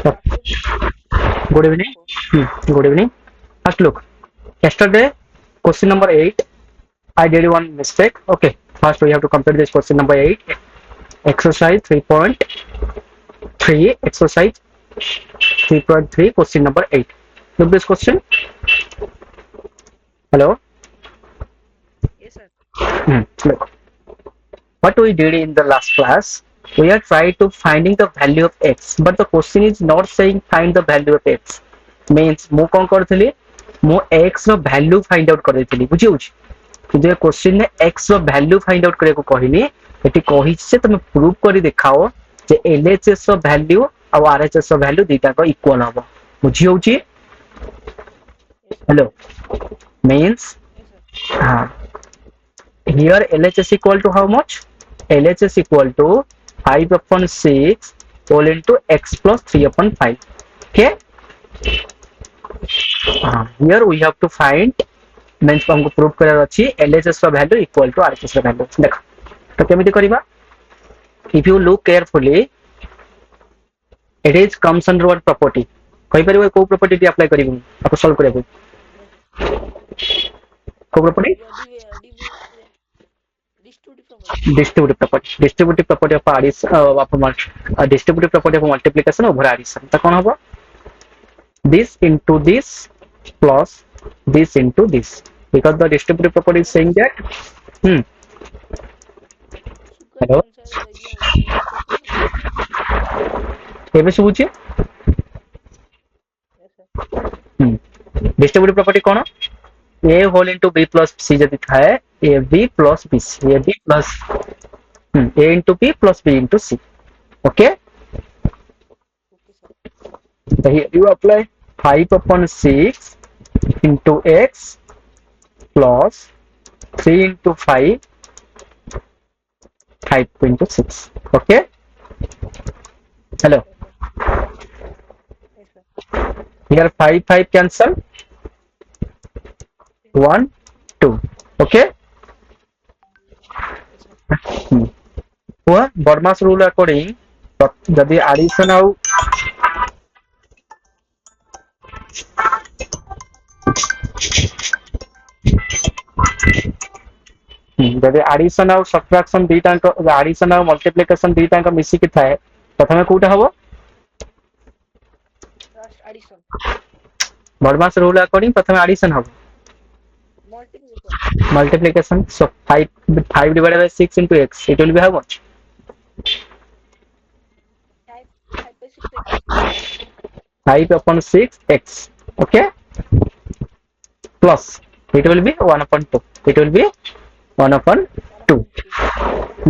Good evening. Good evening. First look. Yesterday, question number 8, I did one mistake. Okay. First, we have to complete this question number 8. Exercise 3.3. Exercise 3.3. Question number 8. Look this question. Hello. Yes, sir. Look. What we did in the last class, we are trying to finding the value of x, but the question is not saying find the value of x. Means ମୁଁ କଣ କରିଥିଲି ମୁଁ x ର value find out କରିଥିଲି ବୁଝି ହଉଛି କିନ୍ତୁ ଏ question ରେ x ର value find out କରିବାକୁ କହିନି ଏଠି କହିଛି ଯେ ତମେ prove କରି ଦେଖାଅ ଯେ LHS ର value ଆଉ RHS ର value ଦିଟାକ equal ହବ ବୁଝି ହଉଛି Yes, sir. hello means Yes, sir. here LHS equal to how much LHS equal to 5 upon 6 whole into x plus 3 upon 5 okay Yes, sir. here we have to find means हमको prove करार अछि LHS ର value equal to RHS ର value देखो तो केमिति करिबा if you look carefully it is comes under what property कहि परिबो को प्रॉपर्टी टी अप्लाई करिबो आपको सॉल्व करिबो को property Distributive property. distributive property of addition distributive property of multiplication over addition तो कौन होगा this into this plus this into this because the distributive property is saying that hello ଏବେ ଶୁଭୁଛି distributive property कौन a whole into b plus c जब था a b plus b c a b plus a into b plus b into c okay so here you apply 5 upon 6 into x plus 3 into 5 5 into 6 okay hello here 5 cancel 1 2 okay हुआ बर्मास rule according जदि addition आउ जदि addition आउ subtraction दीटा addition आउ multiplication दीटा मिसी कि थाए प्रथमे कोटा हबो बर्मास रूल अकॉर्डिंग प्रथमे एडिशन हबो multiplication so 5 divided by 6 into x it will be how much 5 upon 6 x okay plus it will be 1 upon 2 it will be 1 upon 2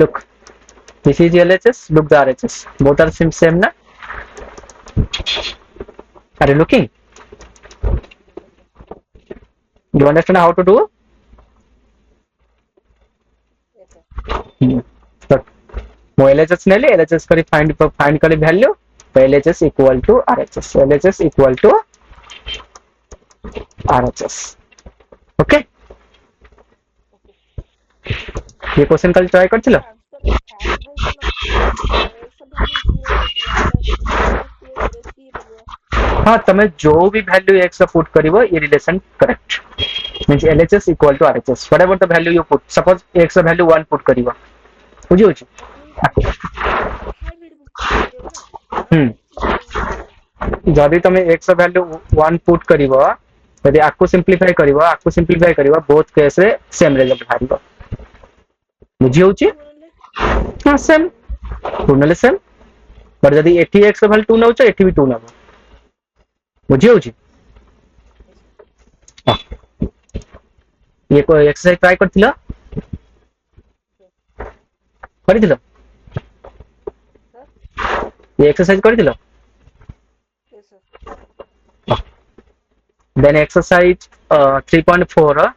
look this is LHS look the RHS both are same na are you looking do you understand how to do ମୁଁ LHS ନେଲି LHS କରି find କଲି value LHS equal to RHS LHS equal to RHS okay ये question कल try करथिलो हाँ तमे जो भी वैल्यू x पुट करिवो ये relation correct means LHS equal to RHS whatever the value you put suppose x value 1 put करिवो बुझी होची जदि तुम x वैल्यू 1 पुट करिवो यदि आकु सिंपलीफाई करिवो बोथ केस रे सेम रिजल्ट बाहरिबो बुझी होची हां सेम टू सेम पर यदि एटी x वैल्यू 2 नउछ एटी भी 2 नबो बुझी होची ये को एक्सरसाइज ट्राई करथिला କରିଥିଲ ये एक्सरसाइज କରିଥିଲ देन एक्सरसाइज 3.4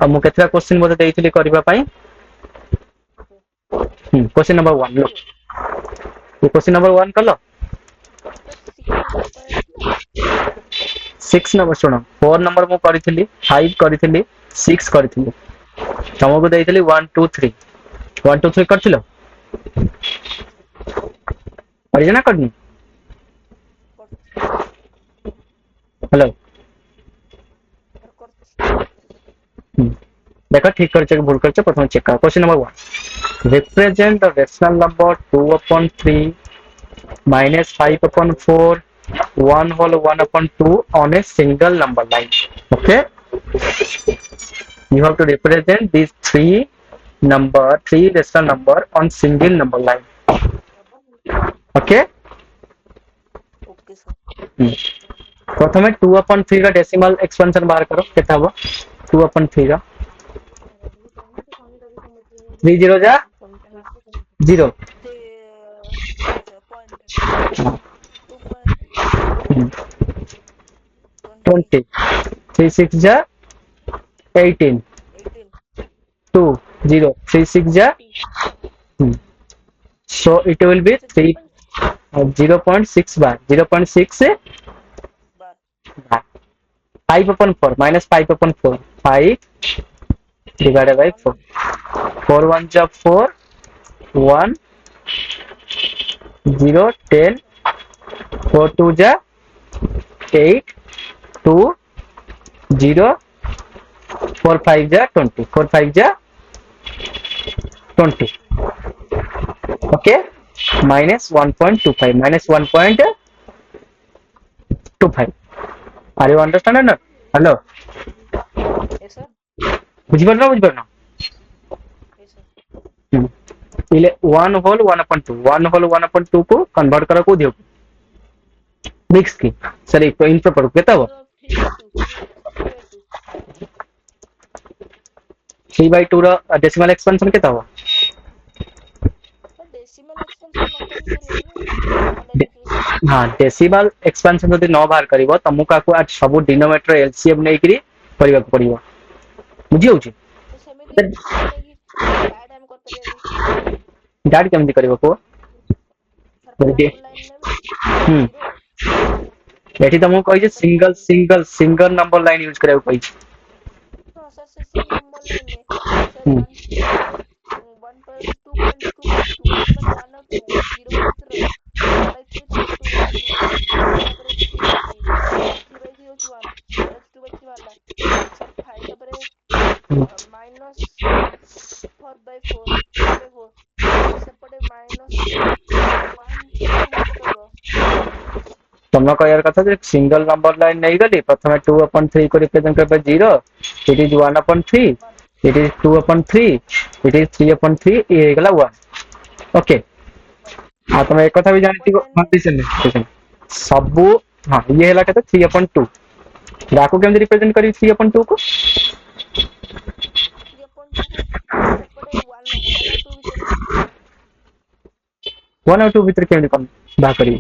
अब मु केतरा क्वेश्चन मते देइथिली करबा पई क्वेश्चन नंबर 1 लो ये क्वेश्चन नंबर 1 कलो 6 नंबर सुनो 4 नंबर मु करिथिली 5 करिथिली 6 करिथिली तमको देइथिली 1 2 3 1 2 3 करथिलो परिजना करनी हेलो सर करछि देखो ठीक कर भूल कर प्रथम चेक कर question number 1 represent the rational number 2/3 minus 5/4 1 whole 1/2 on a single number line. Okay, you have to represent these three rational number on single number line. Okay, okay sir प्रथमे 2/3 का डेसिमल एक्सपेंशन बाहर करो केता हबो 2/3 का 3 0 जा 0 ते sir point 2.20 20 3 6 जा 18 18 2 0 3 6 ja so it will be 3 0.6 bar 0.6 bar 5/4 minus 5/4 5 divided by 4 4 1 ja 4 1 0 10 4 2 ja 8 2 0 4 5 ja 20 4 5 ja 20 okay minus 1.25 minus 1.25 are you understand or not hello yes sir বুঝিপারনা yes sir इले 1 whole 1/2 1 whole 1/2 को convert करा को दियो mix की sorry तो improper केता हो 3/2 रो decimal expansion केता हो decimal expansion न करी परिबो हां डेसिमल एक्सपेंशन जदि न बाहर करिवो तमु काको आज सब डिनोमिनेटर एलसीएम नै करी परिबा पड़िबो बुझी होची तो सेमिति नेकी डायट हम कर परिबो डाट केमति करिवो को सर लाइन में एठी तमु कहि जे सिंगल नंबर लाइन यूज करे कहि हां सर से सेम नंबर लाइन में सर 1.2.2 इसमें 1 और 2 0 कितने रहा 3/3 2 वाला सर 5 तबरे माइनस 4/4 सेपटे माइनस 1 तुम कहर कथा जे सिंगल नंबर लाइन नहीं गली प्रथम 2/3 को रिप्रेजेंट करबे 0 it is 1/3 it is 2/3 it is 3/3 ये गला 1 ओके हां तुम एक कथा भी जानती हो हां दिसन सब हां ये हला कथा 3/2 राको केम रिप्रेजेंट करी 3/2 को 1 और 2 भीतर केम कम बा करी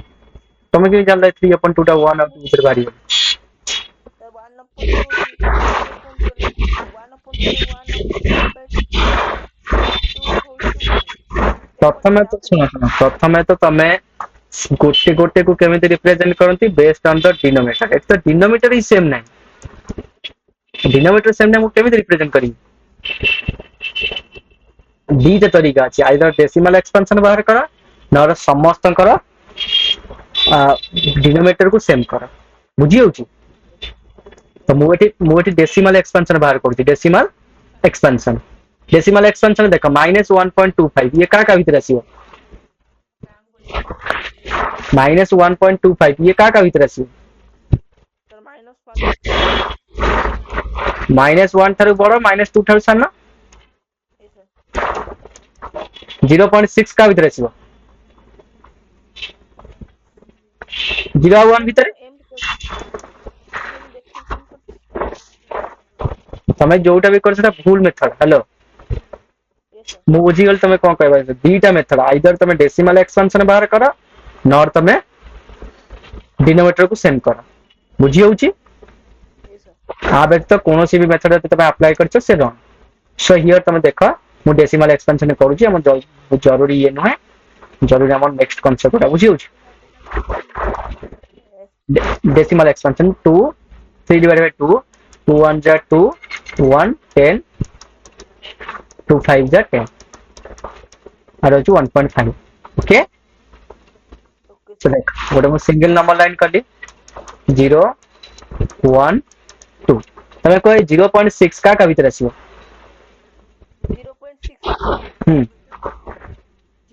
तुम के जान 3/2 टा 1 और 2 भीतर बारी प्रथमे तो तमे गोटे गोटे को केमिति रिप्रेजेंट करंती बेस्ड ऑन द डिनोमिनेटर एक तो डिनोमिनेटर ही सेम नहीं डिनोमिनेटर सेम नहीं केमिति रिप्रेजेंट करी दीटा तरीका अछि आइदर डेसिमल एक्सपेंशन बाहर करा नर समस्त कर डिनोमिनेटर को सेम कर बुझी होची तो मुएठी डेसिमल एक्सपेंशन बाहर करती डेसिमल एक्सपेंशन देखो -1.25 ये का भीतर आसीबो -1.25 ये का भीतर आसीबो -1 थारु बड़ो -2 थारु सानो 0.6 का भीतर आसीबो 0 1 भीतर तमे जोटा भी कर सेटा भूल मेथड हेलो मु बुझी गल तमे कोन कहबा दीटा मेथड आइदर तमे डेसिमल एक्सपेंशन बाहर करा नॉर तमे डिनोमिनेटर को सेम करा बुझी होची आ व्यक्त कोनो सी भी मेथड तमे अप्लाई करछो से रॉन्ग सो हियर तमे देखो मु डेसिमल एक्सपेंशन करूची हम जरूरी ये नहे जरूरी हम नेक्स्ट कांसेप्ट का बुझी होची decimal expansion 2 3 divided by 2 2 1 ja 2 1 10 2 5 ja 10 और 1.5 ओके तो देख गोटे मु सिंगल नंबर लाइन कर दी 0 1 2 તમે કોઈ 0.6 का भीतर आसीबो 0.6 हम्म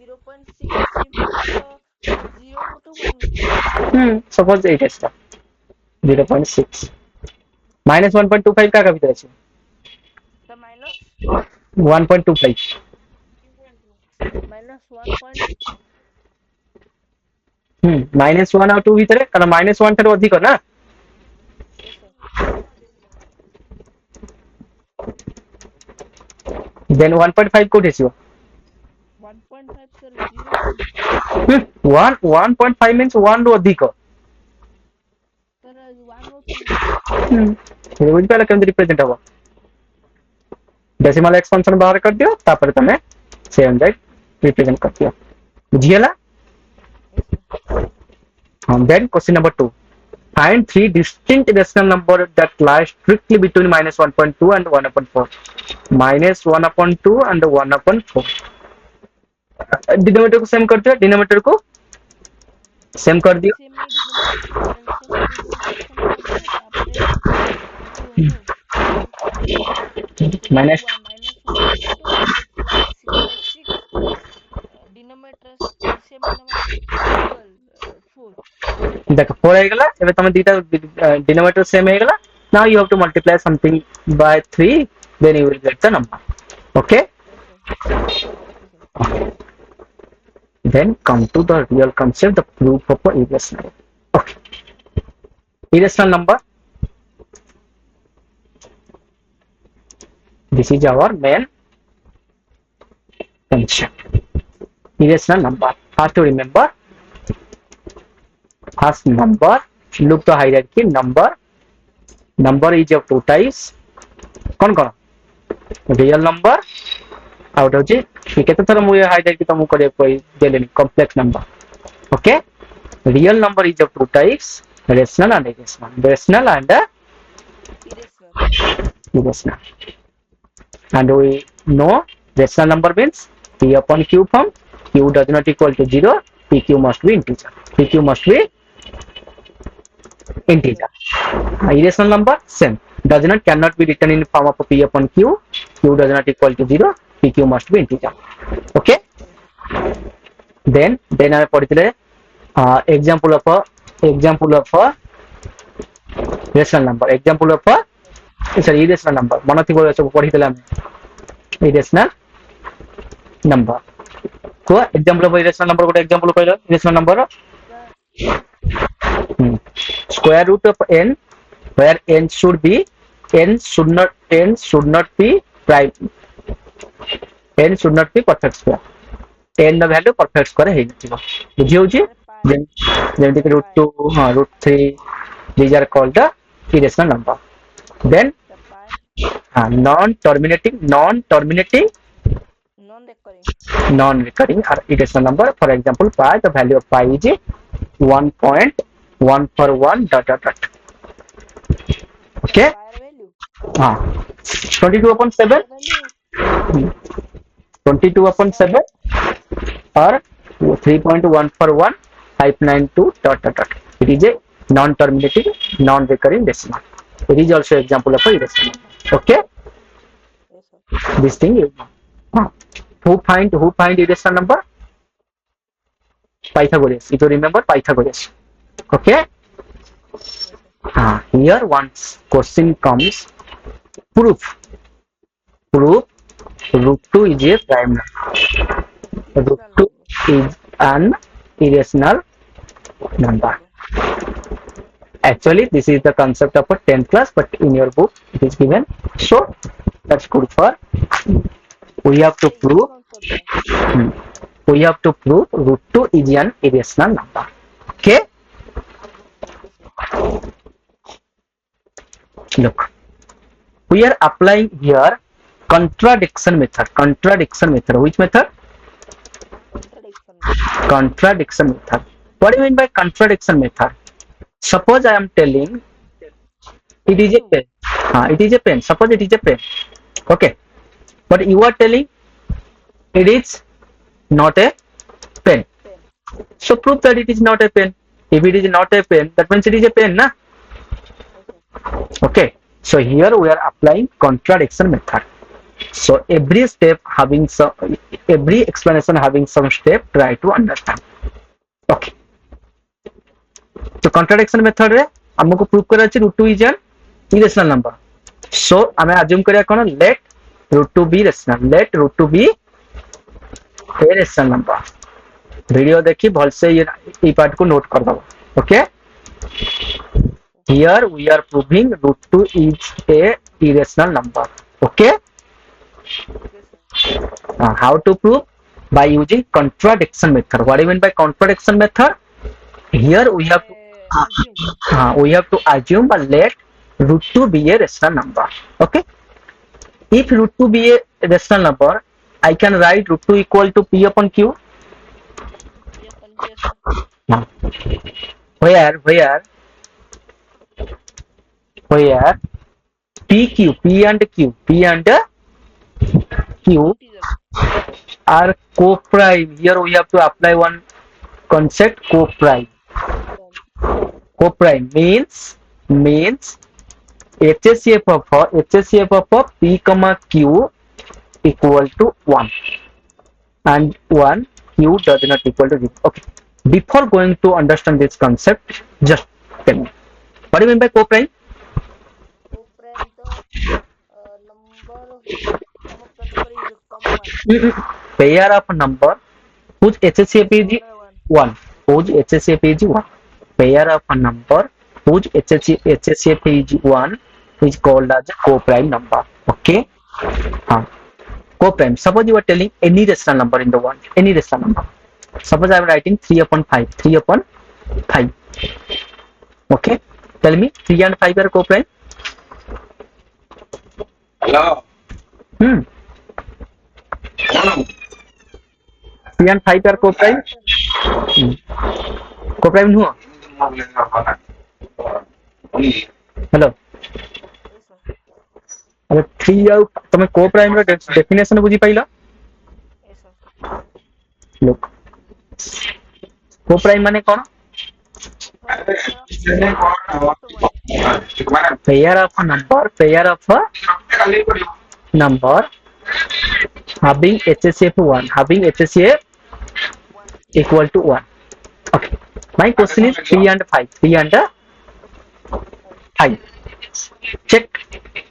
0.6 ଆସିବ ତ 0 to 1 ଭିତରେ सपोज 8 एक्स्ट्रा 0.6 माइनस 1.25 का भीतर आसीबो ତ ମାଇନସ୍ 1.25 ମାଇନସ୍ 1. माइनस 1 और 2 भीतर कारण माइनस 1 ଠାରୁ ଅଧିକ ନା yes sir देन 1.5 कोठी आसीबो 1.5 sir 0 to 1 1.5 मींस 1 ରୁ ଅଧିକ sir 1 ରୁ 2 ବୁଝି ପାଇଲ କେମିତି रिप्रेजेंट हबो डेसिमल एक्सपेंशन बाहर कर दियो तापर तमे सेम दैट रिप्रेजेंट कर दियो बुझियला yes sir then question number 2 find three distinct rational number that lie strictly between minus 1.2 and 1/4 minus 1/2 and 1/4 denominator को सेम कर दियो डिनोमिनेटर को सेम कर दियो सेम डिनोमिनेटर सेम କରିଦିଅ ତାପରେ into minus minus 1/2 plus 6 denominator LCM number equal 4 देखो 4 हो गला एबे तमे दीटा डिनोमिनेटर सेम हो गला now you have to multiply something by 3 then you will get the number okay yes sir then come to the real concept the proof of a irrational okay irrational number this is our main concept irrational number have to remember first number look the hierarchy number is of two types कौन कौन real number out होची केते थर मु highlight तुमको करे कोई देलेनी complex number okay real number is of two types rational and irrational rational and irrational and we know rational number means p upon q form q does not equal to 0 pq must be integer pq must be integer irrational number same does not cannot be written in form of p upon q q does not equal to 0 pq must be integer okay then I पढ़ितले example of a rational number example of a sorry irrational number मन थी सब पढ़ितले हम irrational number को example of irrational number गोटे example कहलो irrational number square root of n where n should not be prime n should not be perfect square n the value perfect square है नथिबो बुझी होची जेमति root 2 root 3 these are called the irrational number then non terminating non recurring are irrational number for example pi the value of pi is 1.141 dot dot dot okay 22/7 22/7 or 3.141 592 dot dot dot it is a non terminating non recurring decimal it is also example of a irrational number okay this thing is who find irrational number Pythagoras if you remember Pythagoras okay here once question comes proof root 2 is a prime number root 2 is an irrational number actually this is the concept of a 10th class but in your book it is given so that's good for we have to prove root 2 is an irrational number okay look we are applying here contradiction method which method contradiction method what do you mean by contradiction method suppose I am telling it is a pen suppose it is a pen okay but you are telling it is not a pen so prove that it is not a pen if it is not a pen that means it is a pen na Okay, so here we are applying contradiction method. So every step having some, every explanation having some step, try to understand. Okay, so contradiction method रे हमको prove करा अछि root 2 is an irrational number. So हमें assume करिया कोन let root 2 be rational, let root 2 be a rational number. Video देखी भल से ये पार्ट को नोट कर दो. Okay, here we are proving root 2 is a irrational number. Okay, how to prove? By using contradiction method. What do you mean by contradiction method? Here we have to assume or let root 2 be a rational number. Okay, if root 2 be a rational number, I can write root 2 equal to p upon q. Where p and q are co-prime. Here we have to apply one concept, co-prime. Co-prime means HCF of p comma q equal to 1 and 1 q does not equal to 0. Okay, before going to understand this concept, just tell me what do you mean by co-prime? Co-prime Pair of number whose HCF is 1, whose HCF is 1. Pair of a number whose HCF is 1 is called as a co-prime number. Okay, co-prime. Suppose you are telling any rational number in the world, any rational number. Suppose I am writing 3 upon 5, 3 upon 5. Okay, tell me 3 and 5 are co-prime. Hello. 3 and 5 are co-prime. Co-prime नुह. Hello. अरे 3 आउ तमे co-prime रो definition बुझी पाइला. Look, co-prime माने कोन? Pair of a number having HCF 1, having HCF equal to 1. Okay, my question is 3 and 5. 3 and 5. Check.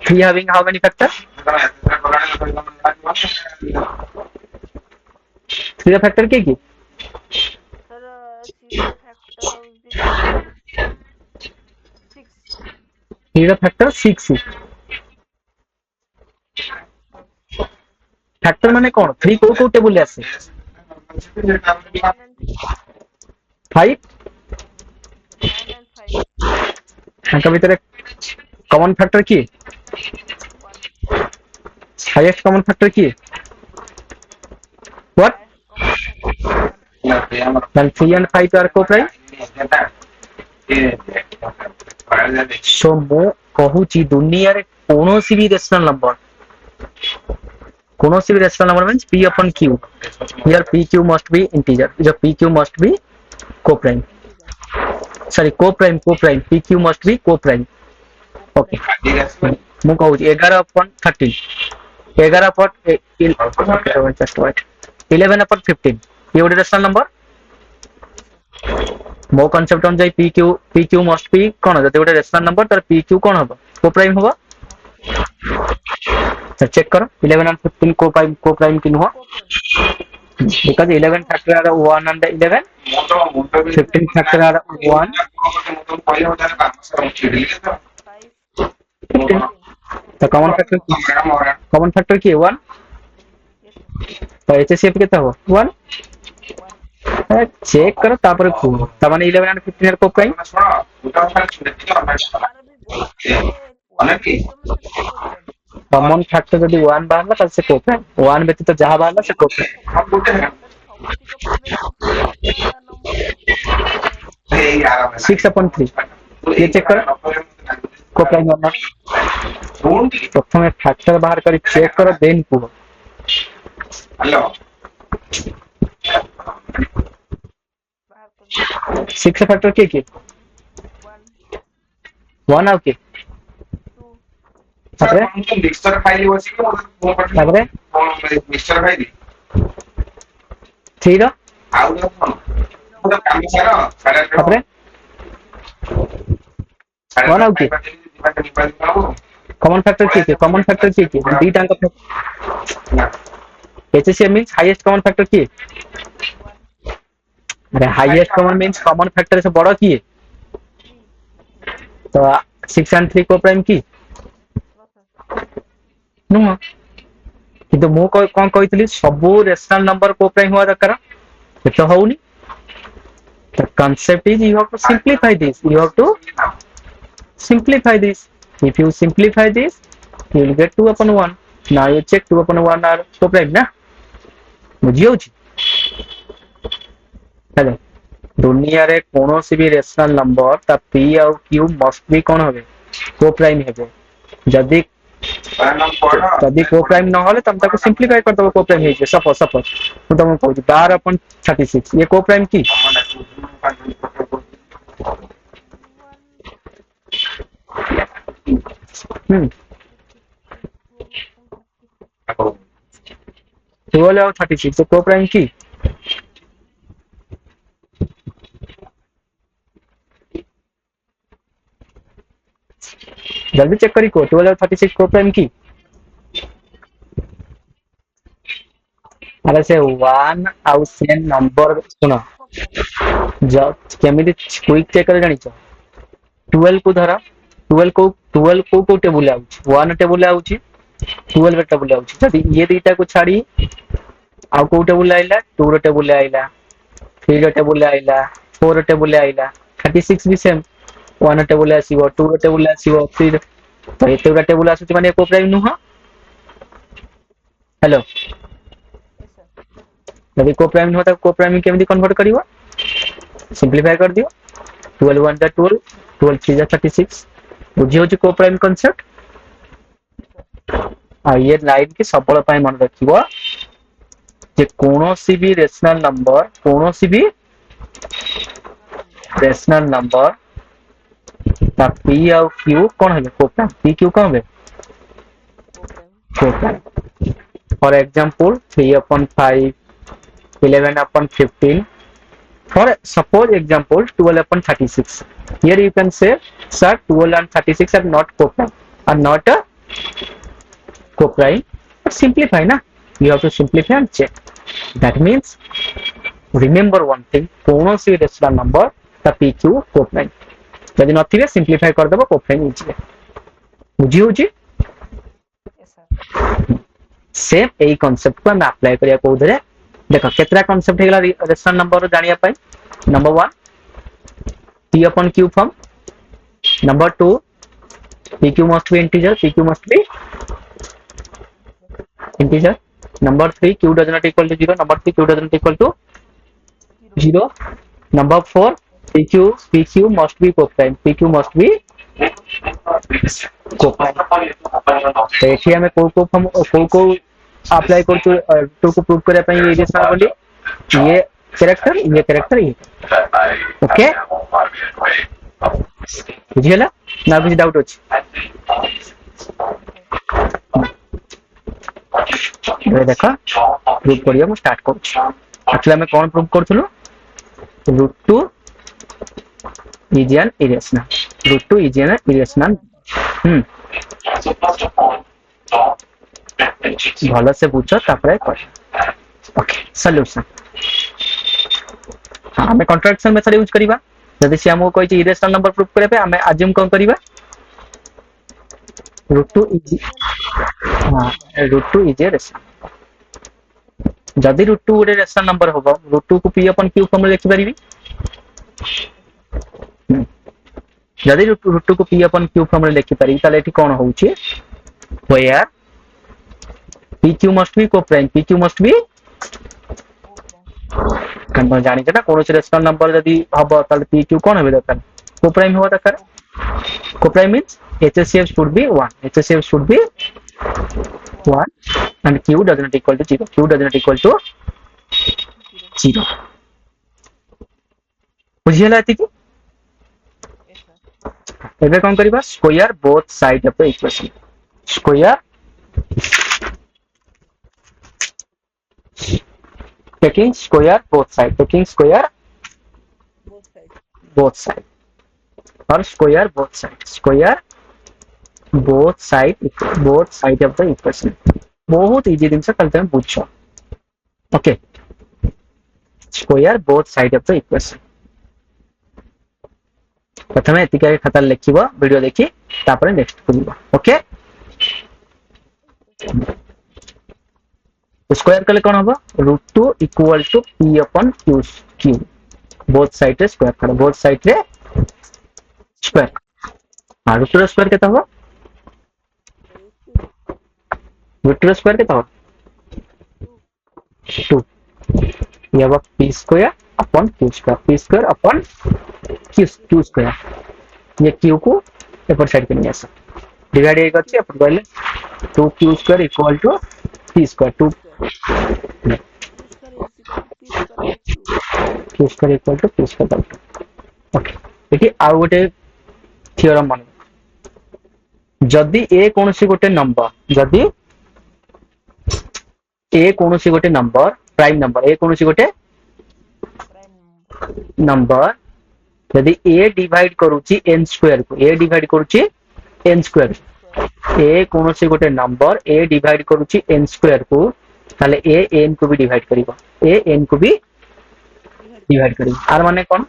3 having how many factors? 3 factor के की? Zero factor 6. Factor माने कौन? 3 को टेबल ले आसे 5 का भीतर कॉमन फैक्टर की हाईएस्ट कॉमन फैक्टर की what? then 3 and 5 are co-prime. So मो कहूची दुनिया रे कोनोसी भी rational number means p upon q. Here pq must be integer. So pq must be co-prime. Sorry, co-prime. pq must be co-prime. Okay, मु कहूची 11 upon 13, 11 upon 11 upon 15 ये ଗୋଟେ rational number. मो concept अनुसार pq must be कोन जते ଗୋଟେ rational number तर pq कोन होबो? Co-prime होबो. तो चेक करो 11 and 15 co-prime की नुह because 11 factor are 1 and 11, 15 factor are 1. तो कॉमन फैक्टर की 1. तो HCF कितना हो 1. चेक करो तापर प्रूव तमाने 11 and 15 are co-prime. Common factor यदि 1 बाहरला तब से को-प्राइम, 1 व्यतीत जहां बाहरला से को-प्राइम. 6 upon 3 ये चेक करो को-प्राइम वरना प्रथम फैक्टर बाहर करी चेक करो देन प्रूव. हेलो 6 फैक्टर के 1 आउ के ତାପରେ ମିକ୍ସଚର ଖାଇଲି ବସିକି ତାପରେ ମିକ୍ସଚର ଖାଇଲି 3 ର ଆଉ କଣ ଗୋଟେ କାମ କର ସାଢେ ତାପରେ କଣ ଆଉ କି कॉमन फैक्टर किए कॉमन फैक्टर किए दीटा HCF means highest common factor किए अरे highest common means common factor से बड़ा किए 3 तो 6 and 3 को प्राइम की नुह किंतु मु कौन कही सबू रेशनल नंबर को प्राइम हुआ दरकार ये तो होनी the concept is you have to simplify this you have to simplify this if you simplify this you will get 2 upon 1 now you check 2 upon 1 are co prime ना बुझी होची hello दुनिया रे कोनोसी भी रेशनल नंबर ता p और q must be कोन होबे को प्राइम हेबे जदी जदी को प्राइम न होले तम ताको सिंपलीफाई कर दबो को प्राइम हे सपोज सपोज मु तुम कहू 12 upon 36 ये को प्राइम की 12 और 36 तो को प्राइम की जल्दी चेक करी को 12 और 36 को प्राइम की अरे से 1 आउ सेम नंबर सुनो जब केमिति क्विक चेक कर जानि छ 12 को धरा 12 को टेबल आउछ 1 टेबल आउछ 12 टेबल आउछ जदी ये दुईटा को छाड़ी आउ को टेबल आइला 2 रो टेबल आइला 3 रो टेबल आइला 4 रो टेबल आइला 36 भी सेम 1 टेबल आसीबो 2 रो टेबल आसीबो 3 तो एतेटा टेबल आसुची माने को प्राइम नुह हेलो यदि को प्राइम नुह त को प्राइम केमिति कन्वर्ट करिवो सिंपलीफाई कर दियो 12 1 दा 12 12 3 दा 36 बुझी होची को प्राइम कांसेप्ट आ ये लाइन के सबल पाए मन रखिबो जे कोनोसी भी रेशनल नंबर ता p और q कोन है को प्राइम p q कोन है को prime for example 3 upon 5 11 upon 15 for suppose example 12 upon 36 here you can say sir 12 and 36 are not co-prime are not a co-prime but simplify na you have to simplify and check that means remember one thing कोनो सी rational number ता pq co-prime जदि नथिबे simplify कर देबो co-prime easy बुझी होची same एई concept को हम apply करिया को धरे देखो केतरा कांसेप्ट हेगला रेशनल नंबर जानिया पाई number 1 p upon q form number 2 pq must be integer number 3 q does not equal to 0 number 3 q does not equal to 0 number 4 pq must be co-prime pq must be co-prime तो एठी हमें को apply करछु to को prove करे पई ये rational बोली ये कैरेक्टर ये ओके बुझियला ना कुछ डाउट अछि ये देखो प्रूव करिया हम स्टार्ट करू एक्चुअली हमें कोन प्रूव करथुलो √2 is an irrational √2 is an irrational भलो से बुझो तापरे कर ओके सॉल्यूशन हां हमें कॉन्ट्रैक्शन मेथड यूज करिबा जदि से हमको कोइ इरेशनल नंबर प्रूव करे पे हमें अज्यूम कोन करिबा √2 इज हां √2 इज ए रेशनल जदि √2 गोटे रेशनल नंबर होबो √2 को p अपन q फॉर्म में लिखि परिबी जदि √2 को p अपन q फॉर्म में लिखि परिबी ताले एठी कोन होउची where pq must be co-prime pq must be confirm जानि छटा कोनो रेशनल नंबर जदि हबो ताले pq कोन हेबे दरकार co-prime होबा दरकार co-prime means hcf should be 1 and q does not equal to 0 बुझियला एति की एबे कोन करबा square both side of the equation square taking square both side, taking square both sides. both side or square both side, square both side of the equation. बहुत easy जिनसे कल तुम बुझ okay square both side of the equation प्रथम एतिक खाता लिखिब video देखि तापर next बुझिबो okay square कले कोन हबो √2 equal to p upon q q both side रे स्क्वायर कर बोथ साइड रे स्क्वायर हां √2 स्क्वायर केता हबो √2 स्क्वायर केता हबो 2 ये हबो p square upon q square p square upon q square ये q को ऊपर साइड पे नहीं आसा डिवाइड एक अछि अपन कहले 2q square equal to p square 2 q square equal to p square okay देखिए आ गोटे थ्योरम मन जदी a कोनसी गोटे नंबर जदी a कोनसी गोटे नंबर प्राइम नंबर a कोनसी गोटे नंबर यदि a डिवाइड करूची n स्क्वायर को a डिवाइड करूची n स्क्वायर a कोनसी गोटे नंबर a डिवाइड करूची n स्क्वायर को ताले a n को भी डिवाइड करिवो a n को भी डिवाइड करिवो आर माने कोन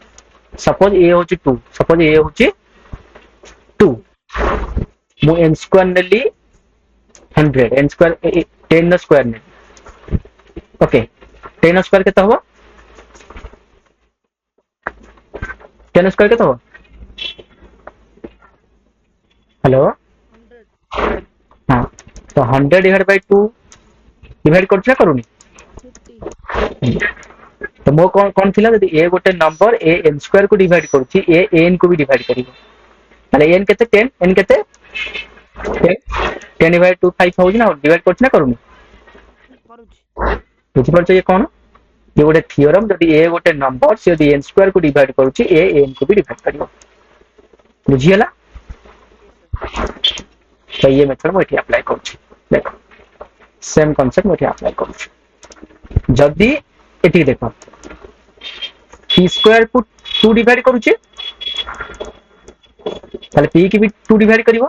सपोज a होची 2 सपोज a होची 2 मु n स्क्वायर नेली 100 n स्क्वायर 10 स्क्वायर ने ओके 10 स्क्वायर केता हो 10 स्क्वायर केता हो हेलो 100 तो 100 डिवाइड बाय 2 डिवाइड करछा करूनी 50 तो मो कोन थिला यदि a गोटे नंबर a n स्क्वायर को डिवाइड करूची a n को भी डिवाइड करिवो माने n केते 10 n केते 10 डिवाइड 2 5 होउची ना डिवाइड करछ ना करूनी करूची बुझि परछ ये कोन ये गोटे थ्योरम जदि a गोटे नंबर से यदि n स्क्वायर को डिवाइड करूची a n को भी डिवाइड करिवो बुझियला तो ये मेथड मोठी अप्लाई करूची देखो सेम कांसेप्ट मोठी अप्लाई करूची जदि एटी देखो p स्क्वायर को 2 डिवाइड करूची ताले p की भी 2 डिवाइड करिवो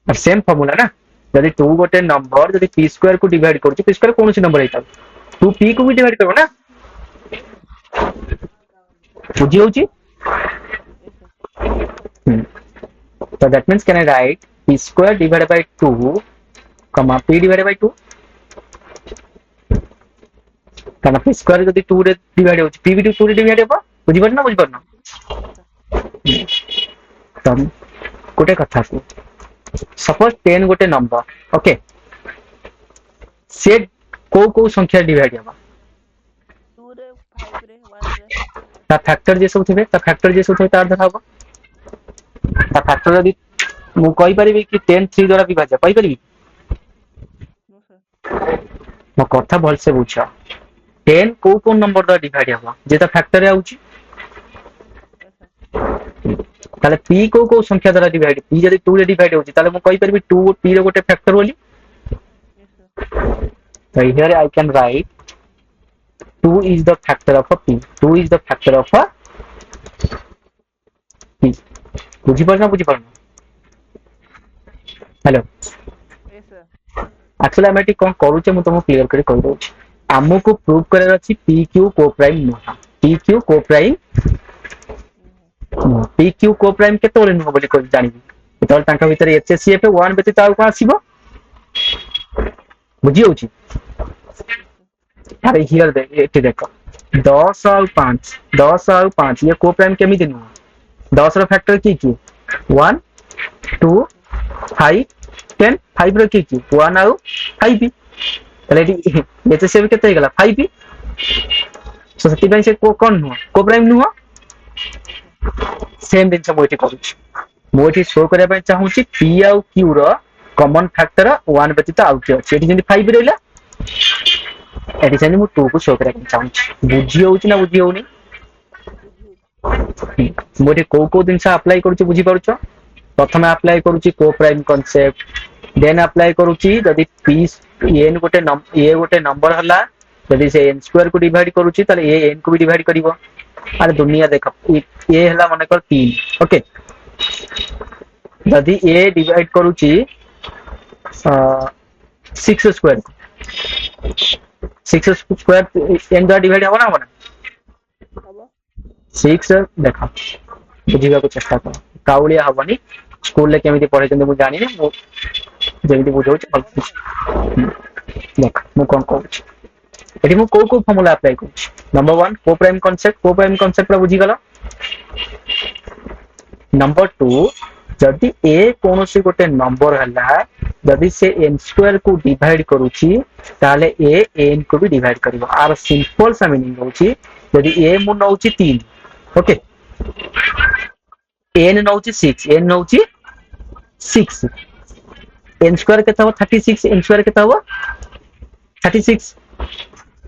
और सेम फार्मूला ना यदि 2 गोटे नंबर यदि p स्क्वायर को डिवाइड करूची p स्क्वायर कोनसी नंबर हेता 2 p को भी डिवाइड करबो ना बुझी होची so that means can I write p square divided by 2 comma p divided by 2 कारण p square यदि 2 रे डिवाइड होची p भी 2 रे डिवाइड हेबो बुझी परना तम गोटे कथा को सपोज 10 गोटे नंबर ओके से को संख्या डिवाइड हेबा 2 रे 5 रे 1 रे ता फैक्टर जे सब थिबे तार धरा होबा ता फैक्टर यदि मु कहि परिबी कि 10 3 द्वारा विभाज्य कहि परिबी मो कथा भल से बुझा 10 को नंबर द्वारा डिवाइड हेबा जे ता फैक्टर रे आउची ताले p को संख्या द्वारा डिवाइड p यदि 2 रे डिवाइड होची ताले मु कहि परिबी 2 p रे गोटे फैक्टर बोली so here I can write 2 is the factor of a p 2 is the factor of a p बुझी परना हेलो एक्चुअली हम एटी कोन करूचे मु तुमको क्लियर करी कहि दोछि हमको प्रूव करर अछि p q को प्राइम नुहा p q को प्राइम p q को प्राइम केतोले नुहा बोली को जानिबी केतोल तांका भीतर hcf 1 व्यतीत आउ कोन आसीबो बुझी होछि अरे हियर दे एटी देखो 10 और 5 ये को प्राइम केमिति नुहा 10 रो फैक्टर की 1 2 5 10 5 रो की 1 और 5 भी तले एचसीएफ केते गेला 5 भी सो सती ପାଇଁ से को कोन नुहा को प्राइम नुहा सेम दिन मोठी करूची मोठी शो करया ପାଇଁ चाहूची p और q रो कॉमन फैक्टर 1 व्यतीत आउट अछि एठी जंदी 5 रहला एठी जंदी मु 2 को शो करया ପାଇଁ चाहूची बुझी होउची ना बुझी होउनी मोठी को दिन से अप्लाई करूची बुझी पारुचो प्रथम अप्लाई करूची को प्राइम कांसेप्ट देन अप्लाई करूची जदी पी एन गोटे नंबर हला जदी से एन स्क्वायर को डिवाइड करूची ताले ए एन को भी डिवाइड करिवो अरे दुनिया देख ए हला माने कर 3 ओके जदी ए डिवाइड करूची 6 स्क्वायर 6 स्क्वायर एन द्वारा डिवाइड हबो ना हबो ना हबो 6 देखा बुझिबा को चेष्टा कर काउलिया हबनी स्कूल ले केमिति पढै चंदे मु जानि ने मु जेमिति बुझौछ देख मु कोन कहूछ एठी मु को फॉर्मूला अप्लाई करूछ नंबर 1 को प्राइम कांसेप्ट रा बुझि गला नंबर 2 जदि ए कोनोसी गोटे नंबर हला जदि से n स्क्वायर को डिवाइड करूची ताले ए n को भी डिवाइड करिवो आर सिंपल सा मीनिंग होची जदि a मु नउची 3 ओके n नउची 6 n नउची 6 n स्क्वायर केता हो 36 n स्क्वायर केता हो 36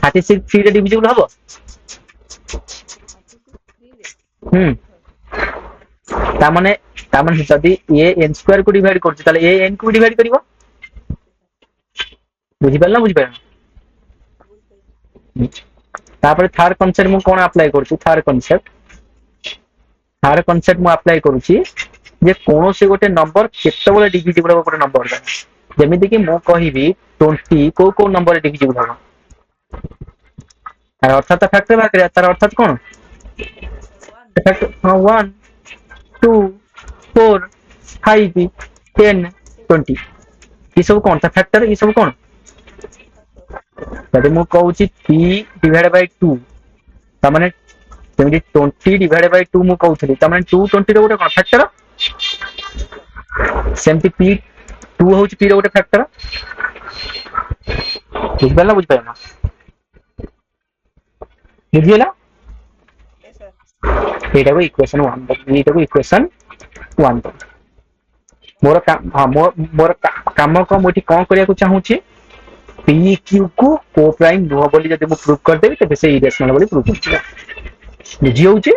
3 रे डिविजिबल हबो तामाने जदि ए n स्क्वायर को डिवाइड करछि ताले ए n को भी डिवाइड करिवो बुझि परला तापर थर्ड कांसेप्ट मु कोन अप्लाई करछि थर्ड कांसेप्ट मु अप्लाई करूछि जे कोनो से गोटे नंबर केतेबेले डिविजिबल हो गोटे नंबर जेमिति कि मु कहिबी 20 को नंबर डिविजिबल हो तार अर्थात फैक्टर बाकरे तार अर्थात कोन फैक्टर 1 2 4 5 10 20 ई सब कोन फैक्टर ई सब कोन जदि मु कहूची p डिवाइड बाय 2 त माने जेमिति 20 डिवाइड बाय 2 मु कहउथली त माने 220 रो गोटे कोन फैक्टर सेमति p 2 होची p रो गोटे फैक्टर बुझ पाला बुझियला यस सर एटा को इक्वेशन 1 एटा को इक्वेशन 1 मोर काम को मोठी कोन करिया को चाहूची पी क्यू को को प्राइम नुह बोली जदि मु प्रूव कर देबी तबे से इरेशनल बोली प्रूव कर बुझी होची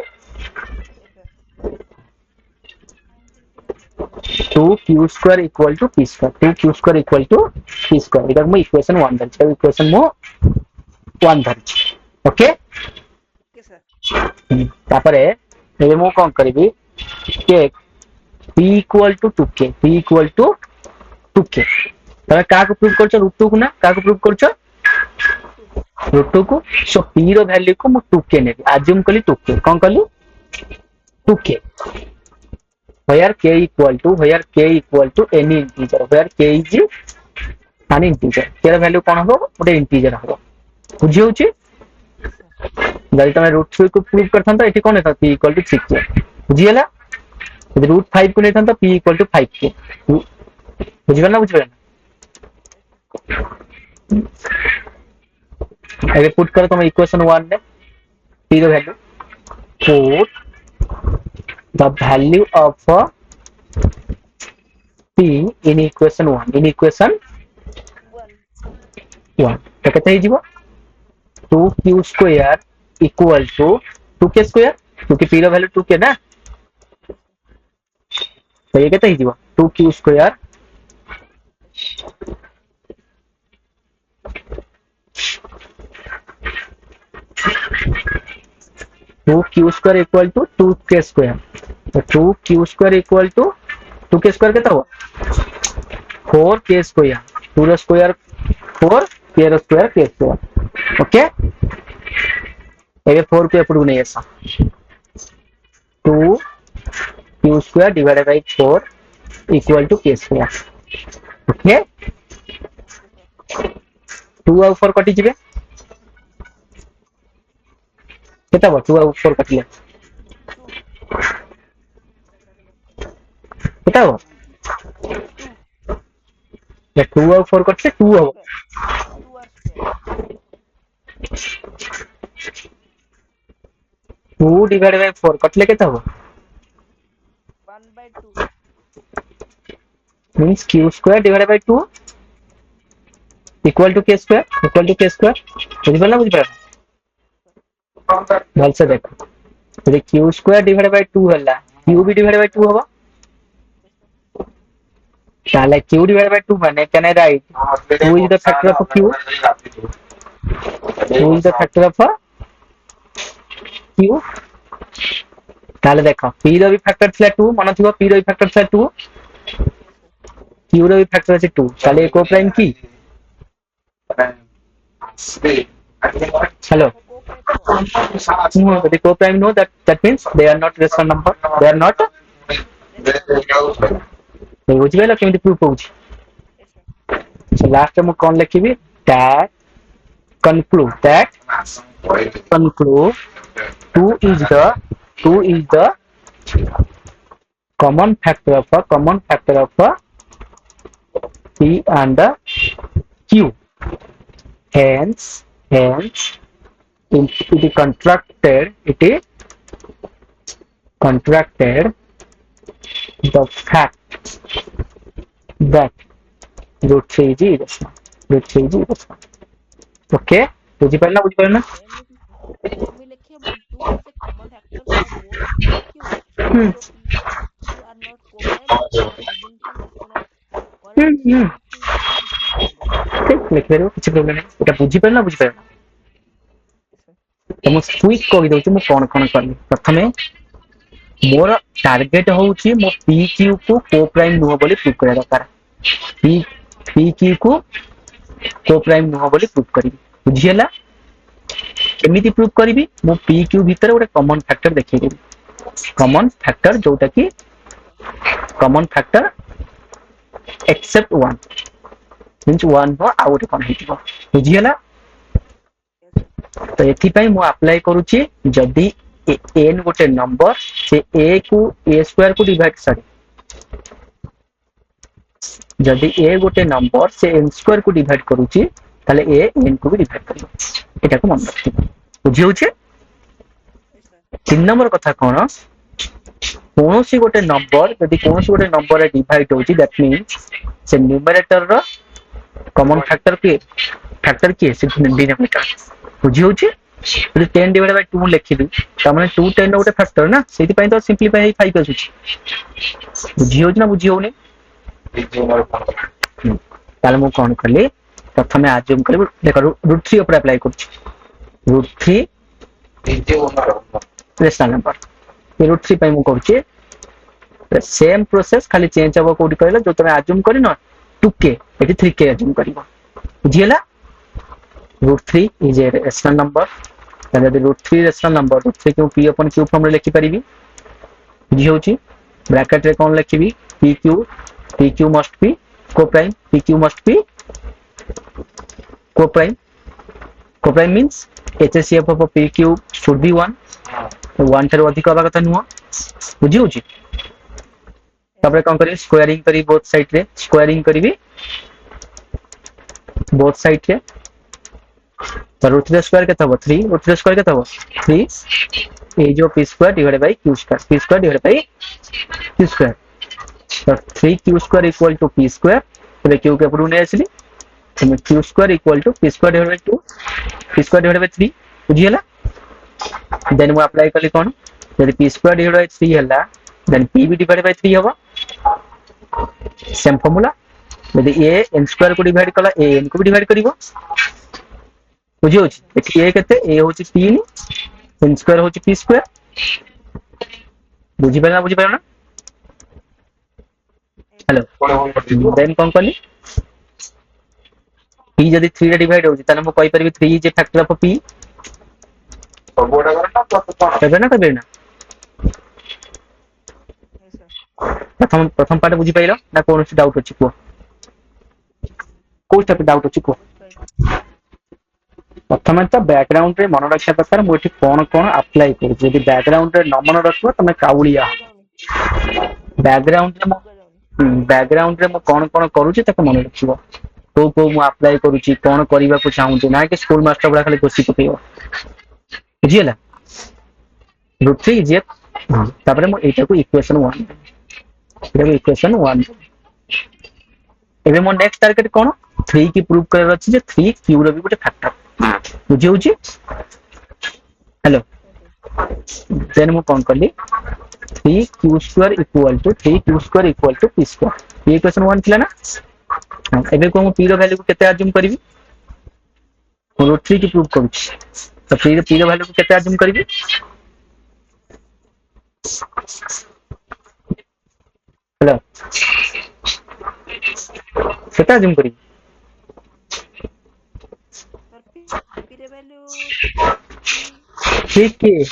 2q square equal to p square 2q square equal to p square इधर मु इक्वेशन 1 धरछि इक्वेशन मु 1 धरछि ओके यस सर तापरे एबे मु कोन करबी take p equal to 2k तमे का को प्रूव करछ रूट 2 को ना का को प्रूव करछ रूट 2 को सो p रो वैल्यू को मु 2k नेबी अज्यूम कली 2k कोन कली 2k where k equal to any integer where k is an integer k रो वैल्यू कोन हो ओटे इंटीजर हो बुझी होची जदि तमे रूट 3 को प्रूव करथन त एठी कोन हेता p इक्वल टू 6k बुझी हला यदि रूट 5 को लेथन त p इक्वल टू 5k बुझिबा ना अगर पुट करो तुम इक्वेशन 1 में p the value put the value of p in equation 1 तो कहते ही जीवो 2q square equal to 2k square क्योंकि p द वैल्यू 2k ना तो ये कहते ही जीवो 2q square q square equal to 2k square तो 2q square equal to 2k square कितना हुआ 4k स्क्वायर 2 रो स्क्वायर 4 k रो स्क्वायर k स्क्वायर ओके ये 4 को एपड़ नहीं ऐसा 2q square divided by 4 equal to k square okay 2 और 4 कटि जिवे केता बा 2 और 4 कटिले केता बा ये 2 और 4 कटले 2 हो 2 डिवाइडेड बाय 4 कटले केता हो 1/2 means q square divided by 2 equal to k square बुझि पाला भल से देखो यदि q स्क्वायर डिवाइडेड बाय 2 हला q भी डिवाइडेड बाय 2 होबा ताले q divided by 2 माने can I write 2 is the factor of q, 2 is the factor of q। ताले देखो p रो भी फैक्टर थिला 2 मन थिबो p रो भी फैक्टर थिला 2 q रो भी फैक्टर अछि 2 ताले को प्राइम की hello no the co-prime no that means they are not rational number, they are not बुझि गेल केमिति प्रूफ होउछि। so last में कोन लिखिबी that conclude 2 is the common factor of p and q, hence it is contracted the fact that root 3 is irrational। Okay बुझी पारना we लिखे 2 is a common factor for both q so p are not co-prime leading to rational correct ठीक लिख देबो किछ problem नै एटा बुझी पारना तो मु क्विक कहि दउछु मु कोन करली। प्रथमे मोर टार्गेट होउची मो पी क्यू को को प्राइम नुह बोली प्रूव करा दरकार। पी क्यू को को प्राइम नुह बोली प्रूव करी बुझियला केमिति प्रूव करिवि मो पी क्यू भीतर गोटे कॉमन फैक्टर देखि देबी कॉमन फैक्टर जोटा की कॉमन फैक्टर एक्सेप्ट 1 मींस 1 हो आउट कोन हितबो बुझियला। तो एथि पई मु अप्लाई करूची जदी n गोटे नंबर से a को a स्क्वायर को डिवाइड सॉरी जदी a गोटे नंबर से n स्क्वायर को डिवाइड करूची ताले a n को भी डिवाइड करियो एटा को मन रखिबो बुझि होचे। 3 नंबर कथा कोन कोनोसी गोटे नंबर जदी कोनोसी गोटे नंबर रे डिवाइड होची दैट मींस से न्यूमरेटर रो कॉमन फैक्टर के से डिनोमिनेटर बुझि होची। 10 डिवाइड बाय 2 लिखिबी त माने 2 10 रो गोटे फैक्टर ना सेति पई तो सिंपलीफाई 5 आछुची बुझि होची ना बुझि होनी ताले मु कोन करली प्रथमे आज्यूम करबो देखो रूट 3 ऊपर अप्लाई करछि रूट 3 रेशनल नंबर ये रूट 3 पई मु करछि सेम प्रोसेस खाली चेंज हबो कोडी कहला जो तमे आज्यूम करी न 2k एटी 3k आज्यूम करबो बुझियला। Root 3 is a rational number ताले यदि रूट 3 रेशनल नंबर रूट 3 को p अपन q फॉर्म रे लिखि परिबी बुझि होछि। ब्रैकेट रे कोन लिखिबी pq must be co-prime pq must be co-prime means HCF of pq should be 1 1 थारो अधिक होबा कथा नुह बुझि होछि। तबरे कोन करी स्क्वायरिंग करी बोथ साइड रे स्क्वायरिंग करबी बोथ साइड रे तो रूट 3 स्क्वायर के तब 3 रूट 3 स्क्वायर के तब 3 ए जो p square divided by q square p square divided by q square तो 3q square equal to p square तो q के ऊपर ने आछली तो q square equal to p square divided by 2 p square divided by 3 बुझियला। Then वो apply करली कोन यदि p स्क्वायर डिवाइडेड बाय 3 हला देन p भी डिवाइडेड बाय 3 होबा सेम फार्मूला यदि a n स्क्वायर को डिवाइड कला a n को भी डिवाइड करिवो बुझि होछि। एठी a केते a होछि 3 n स्क्वायर होछि p स्क्वायर बुझि पाना हेलो देन कोन करली p जदी 3 रे डिवाइड होछि तने मु कहि परबी 3 is A factor of p सबोडा करना करबे ना प्रथम पार्ट बुझि पाइलो ना कोन डाउट अछि को स्टेप डाउट अछि को प्रथम तो बैकग्राउंड रे मन रखा दरकार मु एठी कोन अप्लाई करू जदी बैकग्राउंड रे न मन रखबो तमे काउलिया बैकग्राउंड रे मु कोन करूची तक मन रखिबो को मु अप्लाई करूची कोन करिबा को चाहूची ना कि स्कूल मास्टर बड़ा खाली गोसी पकेइबो बुझियला। रूट 3 इज तापर मु एटा को इक्वेशन 1 एबे मो नेक्स्ट टारगेट कोन 3 की प्रूव करर अछि जे 3 क्यू रो भी गोटे फैक्टर बुझि होची। हेलो देन मु कोन करली 3q square equal to p square ये इक्वेशन 1 थिला ना एबे को हम p रो वैल्यू को केते अज्यूम करबी रूट 3 की प्रूव करू तो p रो वैल्यू को केते अज्यूम करबी हेलो केते अज्यूम करबी सर p रे वैल्यू ठीक है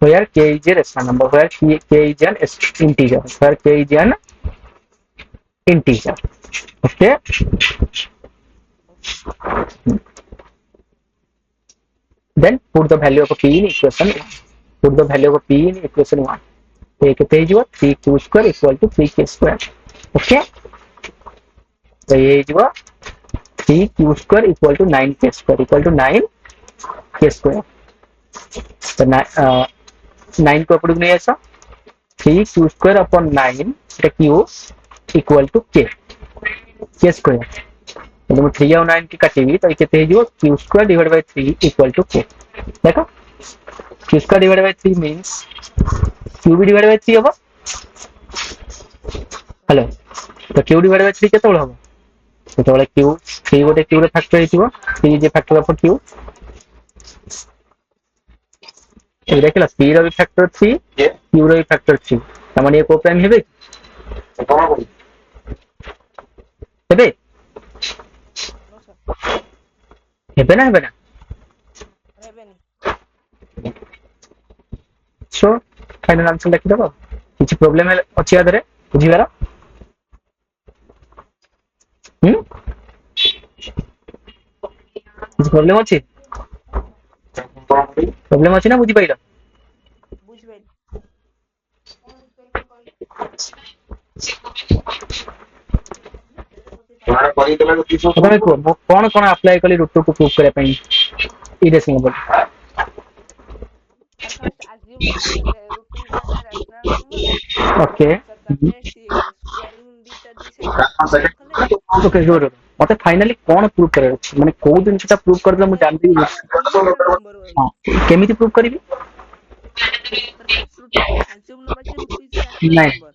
where k is a rational number where k is an integer where k is an integer okay then put the value of p in equation 1 put the value of p in equation 1 तो ये कितने हो 3q square equal to 3k square okay तो ये हो 3q square equal to 9k square equal to 9k square तो 9 को अपने नहीं ऐसा 3q square upon 9 এটা q equal to k square तो मैं 3 और 9 की काटेगी तो कितने हो q square divided by 3 equal to k देखो q square divided by 3 means q भी divided by 3 होगा हेलो तो q divided by 3 केते होगा तो q 3 गोटे q रे फैक्टर हिथिबो 3 जे फैक्टर ऑफ q ये देखला p रो भी फैक्टर 3 q रो भी फैक्टर 3 त माने को प्राइम हेबे हेबे नो सर हेबे ना सो फाइनल आंसर लिखि दबो किछि प्रॉब्लम अछि आदरे बुझिबारा किछि प्रॉब्लम अछि प्रॉब्लम अछि ना बुझि पाइला बुझ पाइल तुम्हारा पढ़ी देला तो किसो तमे को कोन कोन अप्लाई कली रूट को प्रूव करे पई इरेशनल बोल फर्स्ट assume कि root 2 is a rational number okay sir तापरे स्क्वायरिंग दीटा दी साइड कले ओके गुड मते फाइनली कोन प्रूव करे अछि माने को दिन सेटा प्रूव कर दे मु जानबी नंबर हां केमिति प्रूव करबी sir first root assume number कि root 2 is a rational नहीं number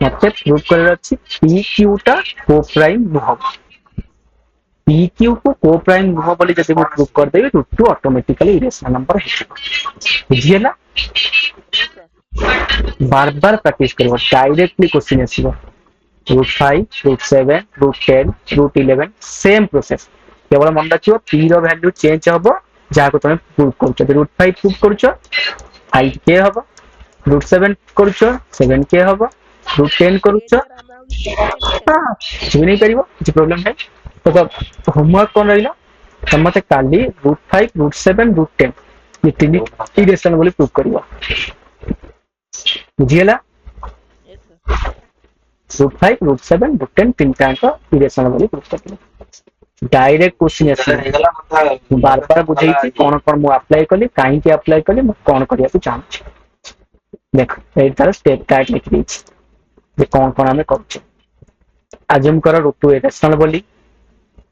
मते प्रूव करे अछि p q टा को प्राइम नुह p q को को प्राइम नुह बोली जति मु प्रूव कर देबी रूट 2 ऑटोमेटिकली इरेशनल नंबर है बुझियला यस सर बार बार प्रैक्टिस करियो डायरेक्टली क्वेश्चन आसीबो root 5 root 7 root 10 root 11 same process केवल मन रखियो p रो वैल्यू चेंज हबो जाको तमे प्रूव करछो रूट 5 प्रूव करछो 5k हबो रूट 7 करछो 7k हबो रूट 10 करछो सर अमाउंट चेंज नहीं कुछ भी नहीं करियो कुछ प्रॉब्लम है तो होमवर्क कौन रहिला समते काली रूट 5 रूट 7 रूट 10 ये तीन इरेशनल बोली प्रूव करियो बुझियला yes sir root 5 root 7 root 10 तीन टाइम इरेशनल बोली प्रूव करियो डायरेक्ट क्वेश्चन ହେଇଗଲା କଥା बार बार बुझेई कोन कोन मु अप्लाई कली काई के अप्लाई कली मु कोन करिया को चाहूँ देख ए तार स्टेप गाइड लिख दी जे कोन कोन हमें करछे अज्यूम करो रूट 2 इरेशनल बोली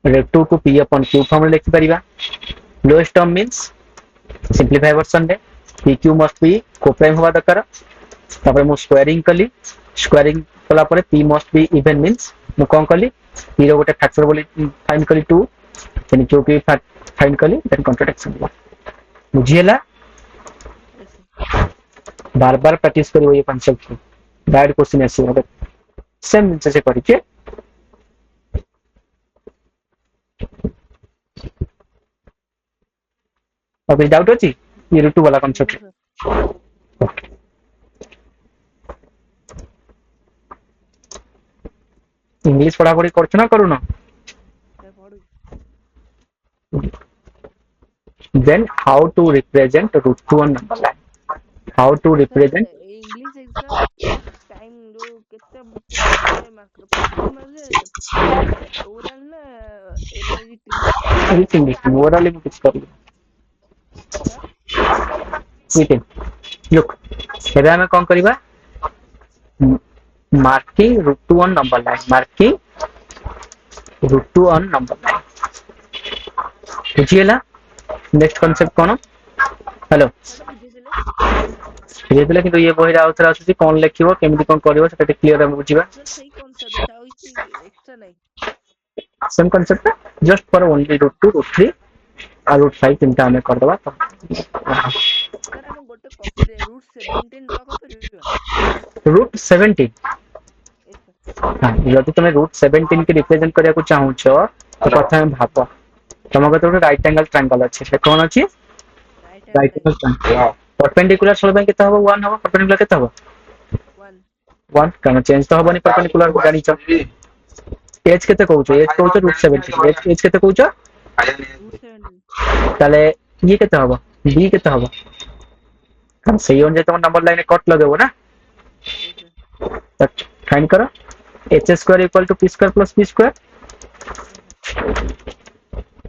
रूट 2 को p upon q फॉर्म में लिखि परिबा lowest term means simplify version रे pq must be coprime होवा दरकार तापर मु स्क्वायरिंग कला परे p must be even means मु कोन कली p रो गोटे फैक्टर बोली फाइंड कली 2 देन q की फाइंड कली देन कॉन्ट्रडिक्शन बुझियला यस सर बार बार प्रैक्टिस करियो ये कांसेप्ट को डायरेक्ट क्वेश्चन आसी सेम जैसे करिके अभी डाउट अछि ये रूट 2 वाला कांसेप्ट इंग्लिश पढ़ा पढ़ी करछ ना करू ना सर पढ़ू then how to represent root 2 on number line how to represent English exam time रो केते मार्क 50 मार्क ओवरऑल ना everything overall in कुछ कर मीटिंग लुक एबे हम कोन करबा marking root 2 on number line marking root 2 on number line बुझियला नेक्स्ट कांसेप्ट कोन हेलो सर बुझिले ବୁଝେଇଥିଲେ କିନ୍ତୁ ଇଏ ବହିରେ ଆଉ ଥରେ ଆସୁଛି କଣ ଲେଖିବ କେମିତି କଣ କରିବ ସେଟା ଟିକେ କ୍ଲିୟର ଆମେ ବୁଝିବା सर सही कॉन्सेप्ट है ଆଉ କିଛି एक्स्ट्रा नहीं same concept just for only root 2 root 3 और रूट 5 तीनटा ଆମେ କରିଦବା ତ सर ଆମେ ଗୋଟେ କପି ରେ ରୁଟ୍ 17 ड्रॉ कर परिबा रूट 17 यस सर हाँ यदि तुम रूट 17 की रिप्रेजेंट करने को चाहूच तो प्रथम भाव तुम कत गोटे राइट एंगल ट्रायंगल अच्छे से कौन अच्छी right right angle angle perpendicular सब केते हबो 1 हबो परपेंडिकुलर केते हबो 1 1 कारण चेंज तो हबनी परपेंडिकुलर को जानि छ एज केते कहउछ एज कहउछ रूट 17 एज केते कहउछ रूट 17 ताले ये केते हबो बी केते हबो हम सही अनुसार तुम नंबर लाइन कट लगेबो ना यस सर तो फाइंड करो h square equal to p square plus b square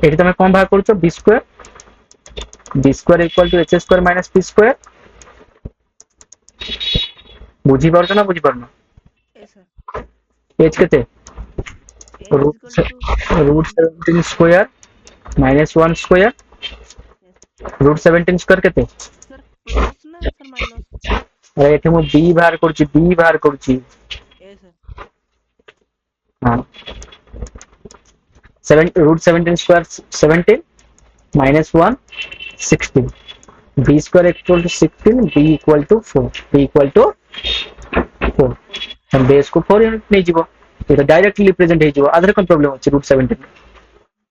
एठी तुम कोन भाग करछ b square equal to h square minus p square बुझी पारछ ना बुझी पारनो यस सर एच केते as equal to root 17 square minus 1 square root 17 square केते सर प्लस ना सर माइनस अरे एठी मु बी बाहर करछि यस सर हां 7 root 17 square 17 minus 1 16 b square equal to 16 b equal to 4 b equal to 4 हम बेस को 4 यूनिट नहीं जीवो ये तो डायरेक्टली रिप्रेजेंट हे जीवो आधर कोन प्रॉब्लम अछि रूट 17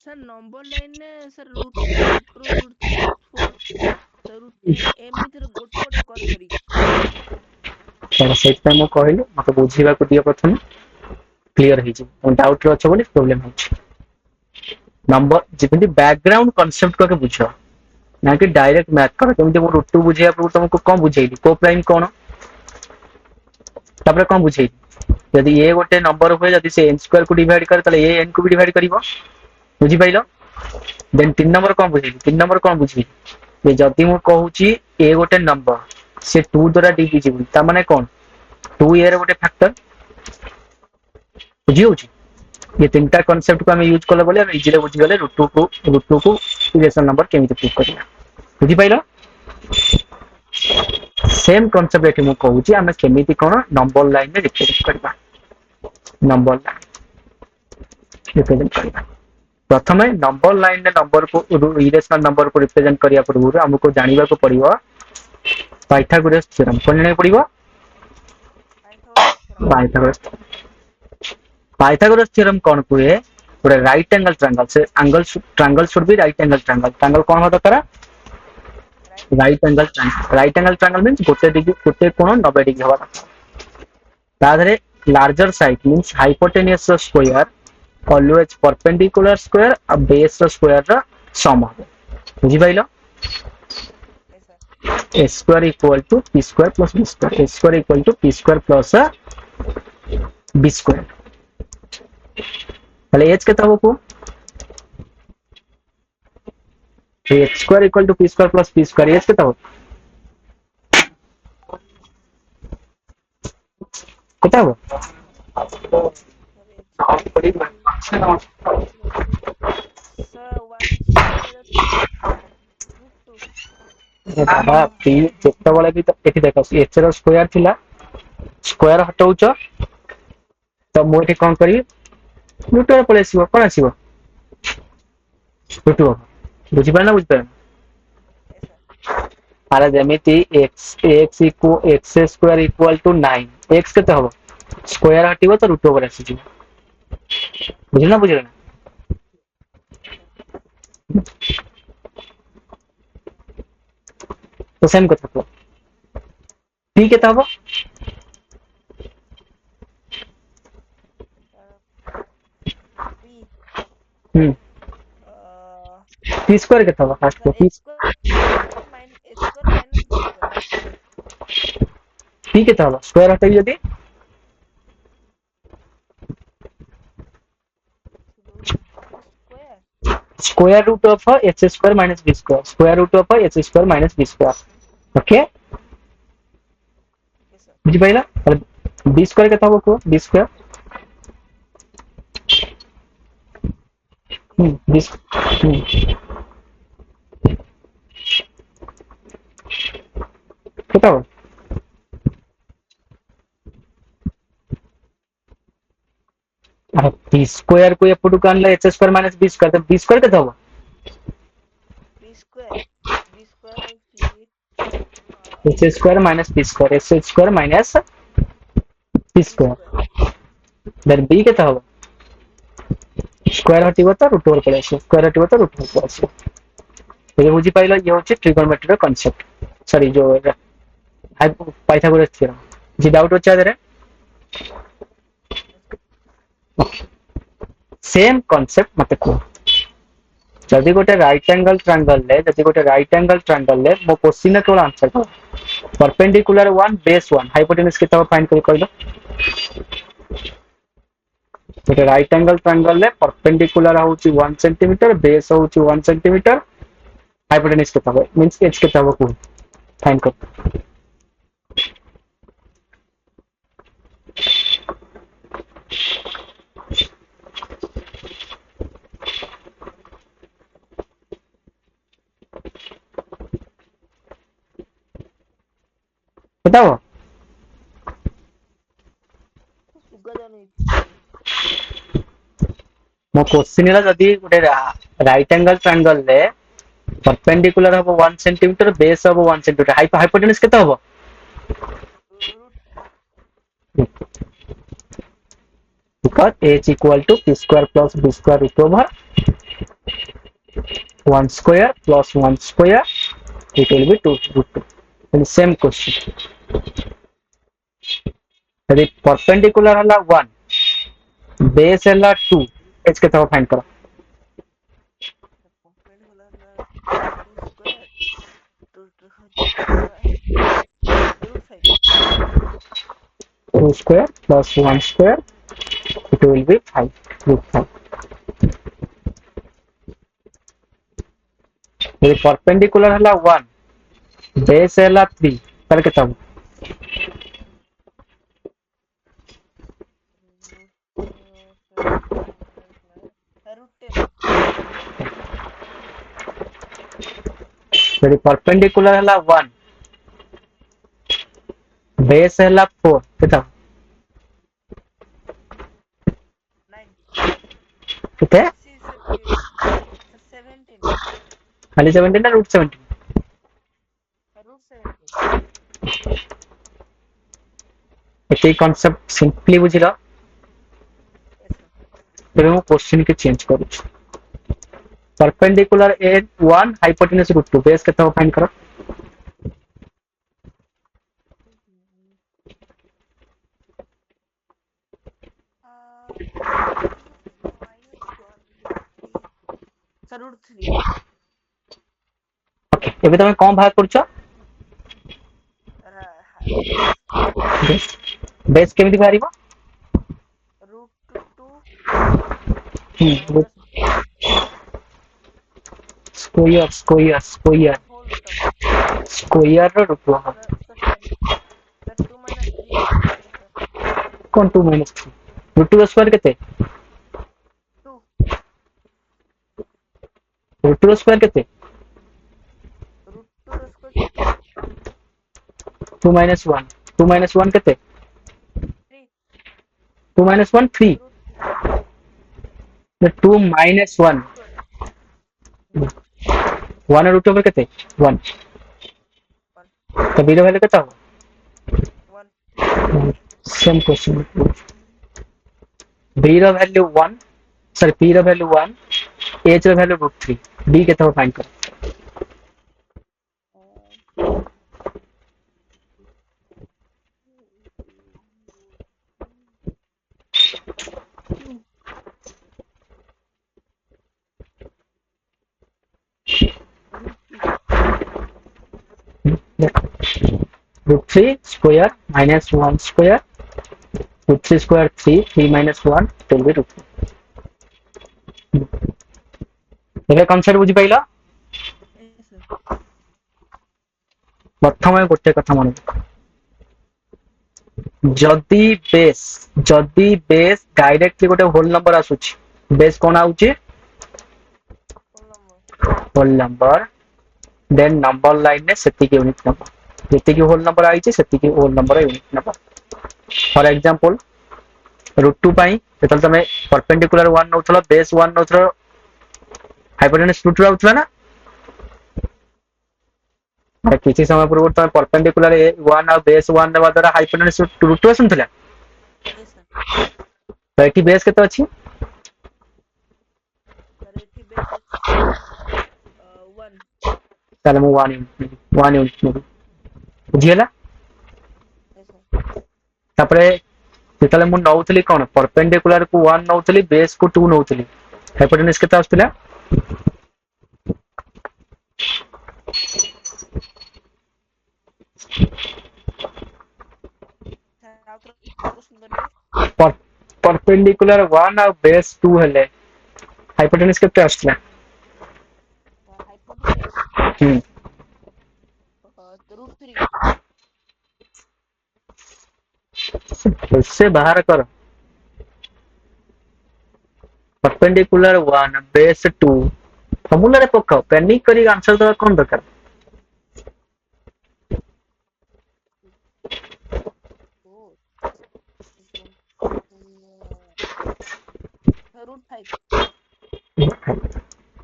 सर नंबर लाइन ने सर रूट 8 रो रूट 4 सर रूट 10 एमितिर गोटे गोटे कर करी तर सेट पे मो कहलु मते बुझीबा को दियो प्रथम क्लियर हे जी डाउट रो छ बोली प्रॉब्लम होछि नंबर जितनी बैकग्राउंड कांसेप्ट को के बुझो ना कि डायरेक्ट मैथ करो केमि मो रूट 2 बुझिया पर तुमको कौन बुझेइली को प्राइम कौन तापर कौन बुझेइली यदि ए गोटे नंबर होय यदि से n स्क्वायर को डिवाइड करे तले ए n को भी डिवाइड करिवो बुझी पाइलो देन 3 नंबर कौन बुझेइली 3 नंबर कौन बुझी ये जदि मु कहूची ए गोटे नंबर से 2 द्वारा डिविजिबल ता माने कौन 2 ए रे गोटे फैक्टर बुझी होची ये तीनटा कांसेप्ट को हम यूज करले बोले हम इजीली बुझी गले रूट 2 को इक्वेशन नंबर केमिति प्रूव करिया बुझी पाइलो सेम कांसेप्ट एठी मु कहूची हम केमिति कोन नंबर लाइन में रिप्रेजेंट करबा नंबर लाइन रिप्रेजेंट करबा प्रथमे नंबर लाइन में नंबर को इरेशनल नंबर को रिप्रेजेंट करिया पूर्व हमको जानिबा को पड़िबो पाइथागोरस थ्योरम कोन नै पड़िबो पाइथागोरस थ्योरम कौन कुए गोटे राइट एंगल ट्रायंगल से angle triangle should be right angle triangle triangle कौन हो दरकार राइट एंगल ट्रायंगल मींस गोटे डिग्री गोटे कोण 90 डिग्री होबा ताधरे larger side means hypotenuse square always perpendicular square और बेस स्क्वायर रा सम हो बुझी पाइलो a square equal to p square plus b square a square equal to p square plus b square पहले h कितना हो को h square equal to p square plus b square h कितना हो कितना हो बाबा p जेतबेले भी तो एठी देखो h रो स्क्वायर थिला स्क्वायर हटाउछ तो मो एठी कोन करी रूट रे पळे आसीबो कोन आसीबो रूट बुझी पाना बुझी पाना अरे जेमिति x equal x square equal to 9 x केते हबो स्क्वायर हटिबो तो रूट ओवर आसी बुझिना बुझिना तो सेम कथा तो ठीक है तब पी स्क्वायर कितना होगा फर्स्ट को पी कितना होगा स्क्वायर हटाइए यदि square root of h square minus b square square root of h square minus b square okay बुझी पाइला और b स्क्वायर कितना होगा को b स्क्वायर କେତେ ହବ? ଆରେ b ସ୍କୋୟାର କୁ ଏପଟକୁ ଆଣିଲେ h square minus b square, ତ b ସ୍କୋୟାର କେତେ ହବ? b ସ୍କୋୟାର ହଉଛି h square minus b square, h square minus b b square, square then b କେତେ ହବ? ସ୍କୋୟାର ହଟିବ ତ ରୁଟ୍ ଓଭର ପଳେଇ ଆସିବ, ସ୍କୋୟାର ହଟିବ ତ ରୁଟ୍ ଓଭର ପଳେଇ ଆସିବ। ये ବୁଝିପାରିଲ, ଇଏ ହଉଛି ଟ୍ରିଗୋନୋମେଟ୍ରି ର କନସେପ୍ଟ, ସରି ଯୋଉ ପାଇଥାଗୋରାସ ଥିଓରମ। କିଛି ଡାଉଟ୍ ଅଛି ଆ ଦେହରେ? ସେମ୍ କନସେପ୍ଟ ମତେ କୁହ, ଯଦି ଗୋଟେ ରାଇଟ୍ ଆଙ୍ଗଲ ଟ୍ରାଙ୍ଗଲ ରେ ମୋ କ୍ୱେଶ୍ଚିନ୍ କେବଳ ଆନ୍ସର କର। परपेंडिकुलर 1 बेस 1 हाइपोटेन्यूज कितना फाइंड कर कहलो? ଗୋଟେ ରାଇଟ୍ ଆଙ୍ଗଲ ଟ୍ରାଙ୍ଗଲ ରେ परपेंडिकुलर ହଉଛି 1 ସେଣ୍ଟିମିଟର, ବେସ୍ ହଉଛି 1 ସେଣ୍ଟିମିଟର, हाइपोटेन्यूज କେତେ ହବ? मींस h କେତେ ହବ କୁହ, फाइंड कर। बताओ। ସୁଗା ଜାନି କିଛି। ମୋ क्वेश्चन ହେଲା ଯଦି ଗୋଟେ ରାଇଟ୍ ଆଙ୍ଗଲ ଟ୍ରାଙ୍ଗଲ ରେ परपेंडिकुलर ହବ 1 ସେଣ୍ଟିମିଟର, ବେସ୍ ହବ 1 ସେଣ୍ଟିମିଟର, ହାଇपोटेନ୍यूଜ କେତେ ହବ? Because h equal to p square plus b square root over 1 square plus 1 square, it will be 2 root 2. And same question. यदि परपेंडिकुलर ହେଲା 1, बेस ହେଲା 2, h केते हो फाइंड करो? Two square root 5 2 square plus 1 square, it will be 5 root 5. यदि perpendicular ହେଲା 1, base ହେଲା 3, ताले केते हो? रूट 10 यदि परपेंडिकुलर ହେଲା 1, बेस ହେଲା 4, केते हो? 9 केते? 17 खाली 17 ना रूट 17? रूट 17 ଏତିକି କନସେପ୍ଟ ସିମ୍ପଲି ବୁଝିଲ। ଏବେ ମୁଁ क्वेश्चन के चेंज करूछु। परपेंडिकुलर ए 1, हाइपोटेन्यूज रूट 2, बेस केते हो फाइंड करो? रूट 3 ओके, ଏବେ ତମେ କଣ ବାହାର କରୁଛ? बेस। बेस केମିତି ବାହାରିବ? Root 2 square square square whole root of square रो root 2 sir 2 minus 3 answer sir कौन 2 माइनस 3 रूट 2 स्क्वायर केते? 2 रूट 2 स्क्वायर केते? रूट 2 रो स्क्वायर 2 2 minus 1, 2 minus 1 केते? 3 2 minus 1 3, root 2 minus 1, 1 root over केते? 1, तो b रो वैल्यू केते हो? 1 सेम क्वेश्चन b रो वैल्यू 1, सॉरी p रो वैल्यू 1, h रो वैल्यू रूट 3, b केते हो फाइंड करो? Root 3 square minus 1 square, root 3 square 3, 3 minus 1 will be root 2. ଏବେ କନସେପ୍ଟ ବୁଝି ପାଇଲ? ପ୍ରଥମେ ଗୋଟେ କଥା ମନେ ରଖ, ଯଦି ବେସ୍ ଡାଇରେକ୍ଟଲି ଗୋଟେ ହୋଲ ନମ୍ବର ଆସୁଛି, ବେସ୍ କଣ ଆଉଛି? Whole number, then number line में सेतिक यूनिट नंबर, ଯେତିକି ହୋଲ ନମ୍ବର ଆଇଛି ସେତିକି ହୋଲ ନମ୍ବର ୟୁନିଟ ନବ। ଫର ଏକ୍ସାମ୍ପଲ √2 ପାଇଁ ଯେତେବେଳେ ତମେ ପରପେଣ୍ଡିକୁଲାର 1 ନଉଥିଲ ବେସ୍ 1 ନଉଥିଲ ହାଇପୋଟେନସ୍ √2 ଆଉଥିଲା ନା? କିଛି ସମୟ ପୂର୍ବରୁ ତମେ ପରପେଣ୍ଡିକୁଲାର 1 ଆଉ ବେସ୍ 1 ନେବା ଦ୍ୱାରା ହାଇପୋଟେନସ୍ √2 ଆସୁନଥିଲା? yes sir ତ ଏଠି ବେସ୍ କେତେ ଅଛି? sir ଏଠି ବେସ୍ ଅଛି 1 ତାହେଲେ ମୁଁ 1 ୟୁନିଟ ନେବି। ବୁଝିହେଲା? yes sir ତାପରେ ଯେତେବେଳେ ମୁଁ ନଉଥିଲି କଣ ପରପେଣ୍ଡିକୁଲାର କୁ 1 ନଉଥିଲି ବେସ୍ କୁ 2 ନଉଥିଲି ହାଇପୋଟେନସ୍ କେତେ ଆସୁଥିଲା? sir ଆଉଥରେ question କରିବେ ପରପେଣ୍ଡିକୁଲାର 1 ଆଉ ବେସ୍ 2 ହେଲେ ହାଇପୋଟେନସ୍ କେତେ ଆସୁଥିଲା? ହାଇପୋଟେନସ୍ ହୁଁ √3 ସେ ବାହାର କର। ପରପେଣ୍ଡିକୁଲାର 1 ବେସ୍ 2 ଫର୍ମୁଲାରେ ପକାଅ। ପ୍ୟାନିକ କରି ଆନ୍ସର ଦେବା କଣ ଦରକାର? oh √5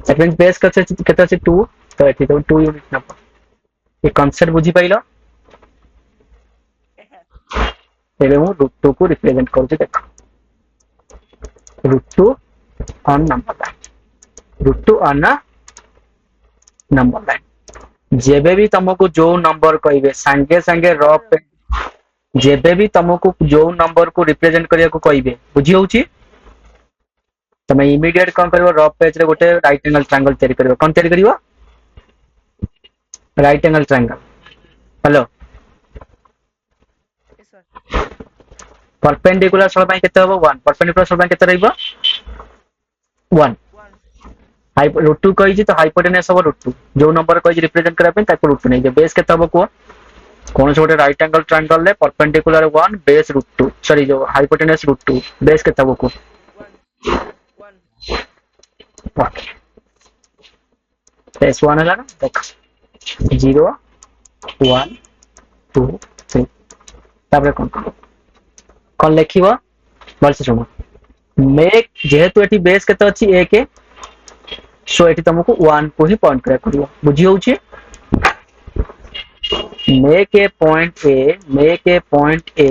ସେକେଣ୍ଡ ବେସ୍ କେତେ ଅଛି 2 ତ ଏଠି ତ 2 ୟୁନିଟ ନବ। ଏ କନସେପ୍ଟ ବୁଝିପାରିଲ? yes sir ଏବେ ମୁଁ √2 କୁ ରିପ୍ରେଜେଣ୍ଟ କରୁଛି ଦେଖ √2 on number line √2 on number line ଯେବେ ବି ତମକୁ ଯୋଉ ନମ୍ବର କହିବେ ସାଙ୍ଗେ ସାଙ୍ଗେ ଯେବେ ବି ତମକୁ ଯୋଉ ନମ୍ବର କୁ ରିପ୍ରେଜେଣ୍ଟ କରିବାକୁ କହିବେ ବୁଝି ହଉଛି ତମେ ଇମିଡିଏଟ କଣ କରିବ ରଫ ପେଜ ରେ ଗୋଟେ ରାଇଟ ଆଙ୍ଗଲ ଟ୍ରାଙ୍ଗଲ ତିଆରି କରିବ। କଣ ତିଆରି କରିବ? Right angle triangle. Hello yes sir perpendicular ପାଇଁ କେତେ ହବ 1 ପରପେଣ୍ଡିକୁଲାର ପାଇଁ କେତେ ରହିବ 1 1 √2 କହିଛି ତ ହାଇପୋଟେନସ୍ ହବ √2 ଯୋଉ ନମ୍ବର କହିଛି ରିପ୍ରେଜେଣ୍ଟ କରିବା ପାଇଁ ତାକୁ √2 ନେଇଯିବ। ବେସ୍ କେତେ ହବ କୁହ? କୌଣସି ଗୋଟେ ରାଇଟ ଆଙ୍ଗଲ ଟ୍ରାଙ୍ଗଲ ରେ ପରପେଣ୍ଡିକୁଲାର 1 ବେସ୍ √2 ସରି ଯୋଉ ହାଇପୋଟେନସ୍ √2 ବେସ୍ କେତେ ହବ କୁହ? 1 1 ବେସ୍ 1 ହେଲା ନା ଦେଖ 0 1 2 3 ତାପରେ କଣ ଲେଖିବ ଭଲସେ ଶୁଣ ମେକ୍ ଯେହେତୁ ଏଠି ବେସ୍ କେତେ ଅଛି 1 ସୋ ଏଠି ତମକୁ 1 କୁ ହିଁ ପଏଣ୍ଟ କରିବାକୁ ପଡିବ। ବୁଝି ହଉଛି? yes sir make a point A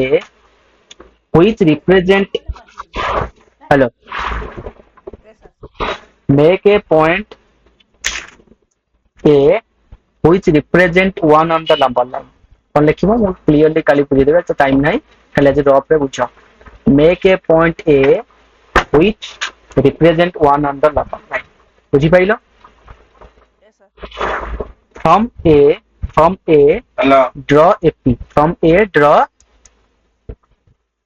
which represent hello yes sir make a point A which represent 1 on the number line। କଣ ଲେଖିବ ମୁଁ କ୍ଲିୟରଲି କାଲି ବୁଝେଇଦେବି ତ ଟାଇମ ନାହିଁ ଖାଲି ଆଜି ରଫ ରେ ବୁଝ। make a point A which represent 1 on the number line। ବୁଝିପାରିଲ? yes sir from A Hello. draw a P from A draw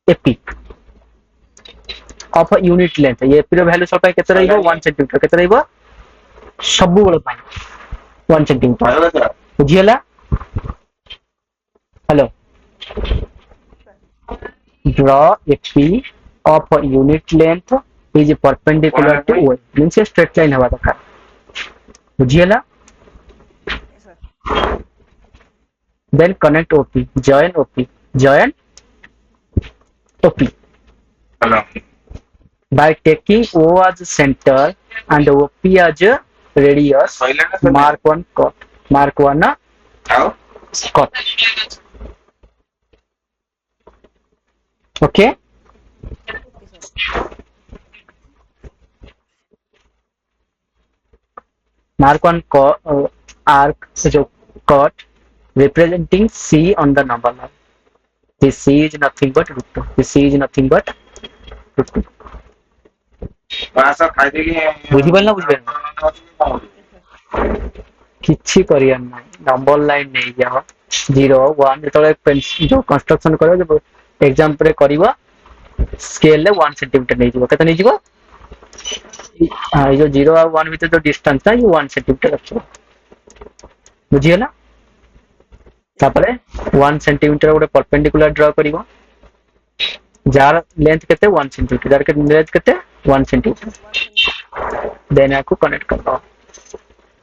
a P of a unit length। ये P ର ଭ୍ୟାଲୁ ସବୁ ପାଇଁ କେତେ ରହିବ 1 ସେଣ୍ଟିମିଟର କେତେ ରହିବ ସବୁବେଳେ ପାଇଁ 1 ସେଣ୍ଟିମିଟର। ବୁଝିହେଲା? Hello draw a P of a unit length is perpendicular to O means a straight line हवा दरकार। बुझिएला? yes sir then connect OP join OP Hello. by taking O as center and OP as radius mark one How? cut okay okay sir mark one arc जो cut representing C on the number line। this C is nothing but √2 this C is nothing but √2 ବାସ ଖାଇଦେଇକି ବୁଝିପାରିଲ ନା ବୁଝିପାରିଲ? yes sir କିଛି କରିବାର ନାହିଁ number line ନେଇଯାଅ 0 1 ଯେତେବେଳେ ଯୋଉ କନଷ୍ଟ୍ରକ୍ସନ କରିବ ଏକ୍ସାମ୍ପଲ ରେ କରିବ ସ୍କେଲ ରେ 1 ସେଣ୍ଟିମିଟର ନେଇଯିବ। କେତେ ନେଇଯିବ? 1 ଏଇ ଯୋଉ 0 ଆଉ 1 ଭିତରେ ଯୋଉ ଡିଷ୍ଟାନ୍ସ ଟା 1 ସେଣ୍ଟିମିଟର ରଖିବ। ବୁଝିହେଲା? yes sir ତାପରେ 1 ସେଣ୍ଟିମିଟର ଗୋଟେ ପରପେଣ୍ଡିକୁଲାର ଡ୍ର କରିବ ଯାହାର ଲେନ୍ଥ କେତେ 1 ସେଣ୍ଟିମିଟର ଯାହାର ଲେନ୍ଥ କେତେ 1 ସେଣ୍ଟିମିଟର 1 centimeter ଦେନ୍ ୟାକୁ କନେକ୍ଟ କରିଦବ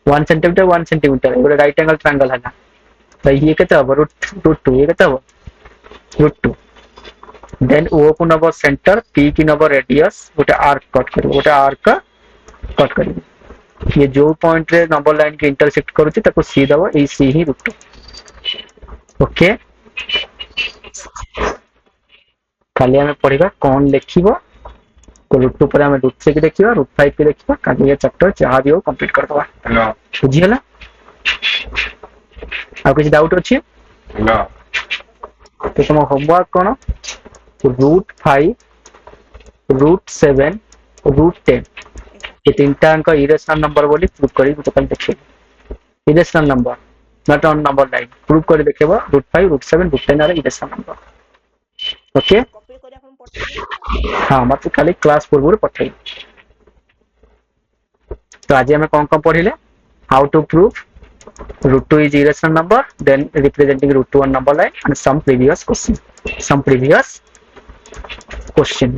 1 ସେଣ୍ଟିମିଟର 1 ସେଣ୍ଟିମିଟର ଗୋଟେ ରାଇଟ ଆଙ୍ଗଲ ଟ୍ରାଙ୍ଗଲ ହେଲା तो ये केते हबो रूट 2 ये केते हबो रूट 2 देन ओ को नबो सेंटर पी की नबो रेडियस गोटे आर्क कट करिवो गोटे आर्क कट करिवो ये जो पॉइंट रे नंबर लाइन के इंटरसेक्ट करूची ताको सी दबो ए सी ही रूट 2 ओके खाली हमें पढ़िबा कौन लिखिबो तो रूट 2 पर हमें रूट 3 के देखिबा रूट 5 के देखिबा काली ये चैप्टर जहां भी हो कंप्लीट कर दबा हेलो बुझी हला आ कुछ डाउट अछि हेलो तो तुम होमवर्क कोन root 5 root 7 root 10 yes sir ये तीनटा अंक इरेशनल नंबर बोली प्रूव करी तो कल देखिए irrational number not on number line prove करी देखिबा root 5 root 7 root 10 are irrational number okay copy करी आपण पठेइबे हाँ मत खाली क्लास पूर्व पठाई तो आज हमें कौन कौन पढ़िले how to prove root 2 is irrational number then representing root 2 on number line and some previous question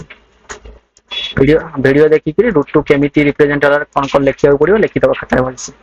video देखिक रूट 2 केमिति रिप्रेजेंट कौन कौन लिखा पड़ो लिखिद खाता भलसे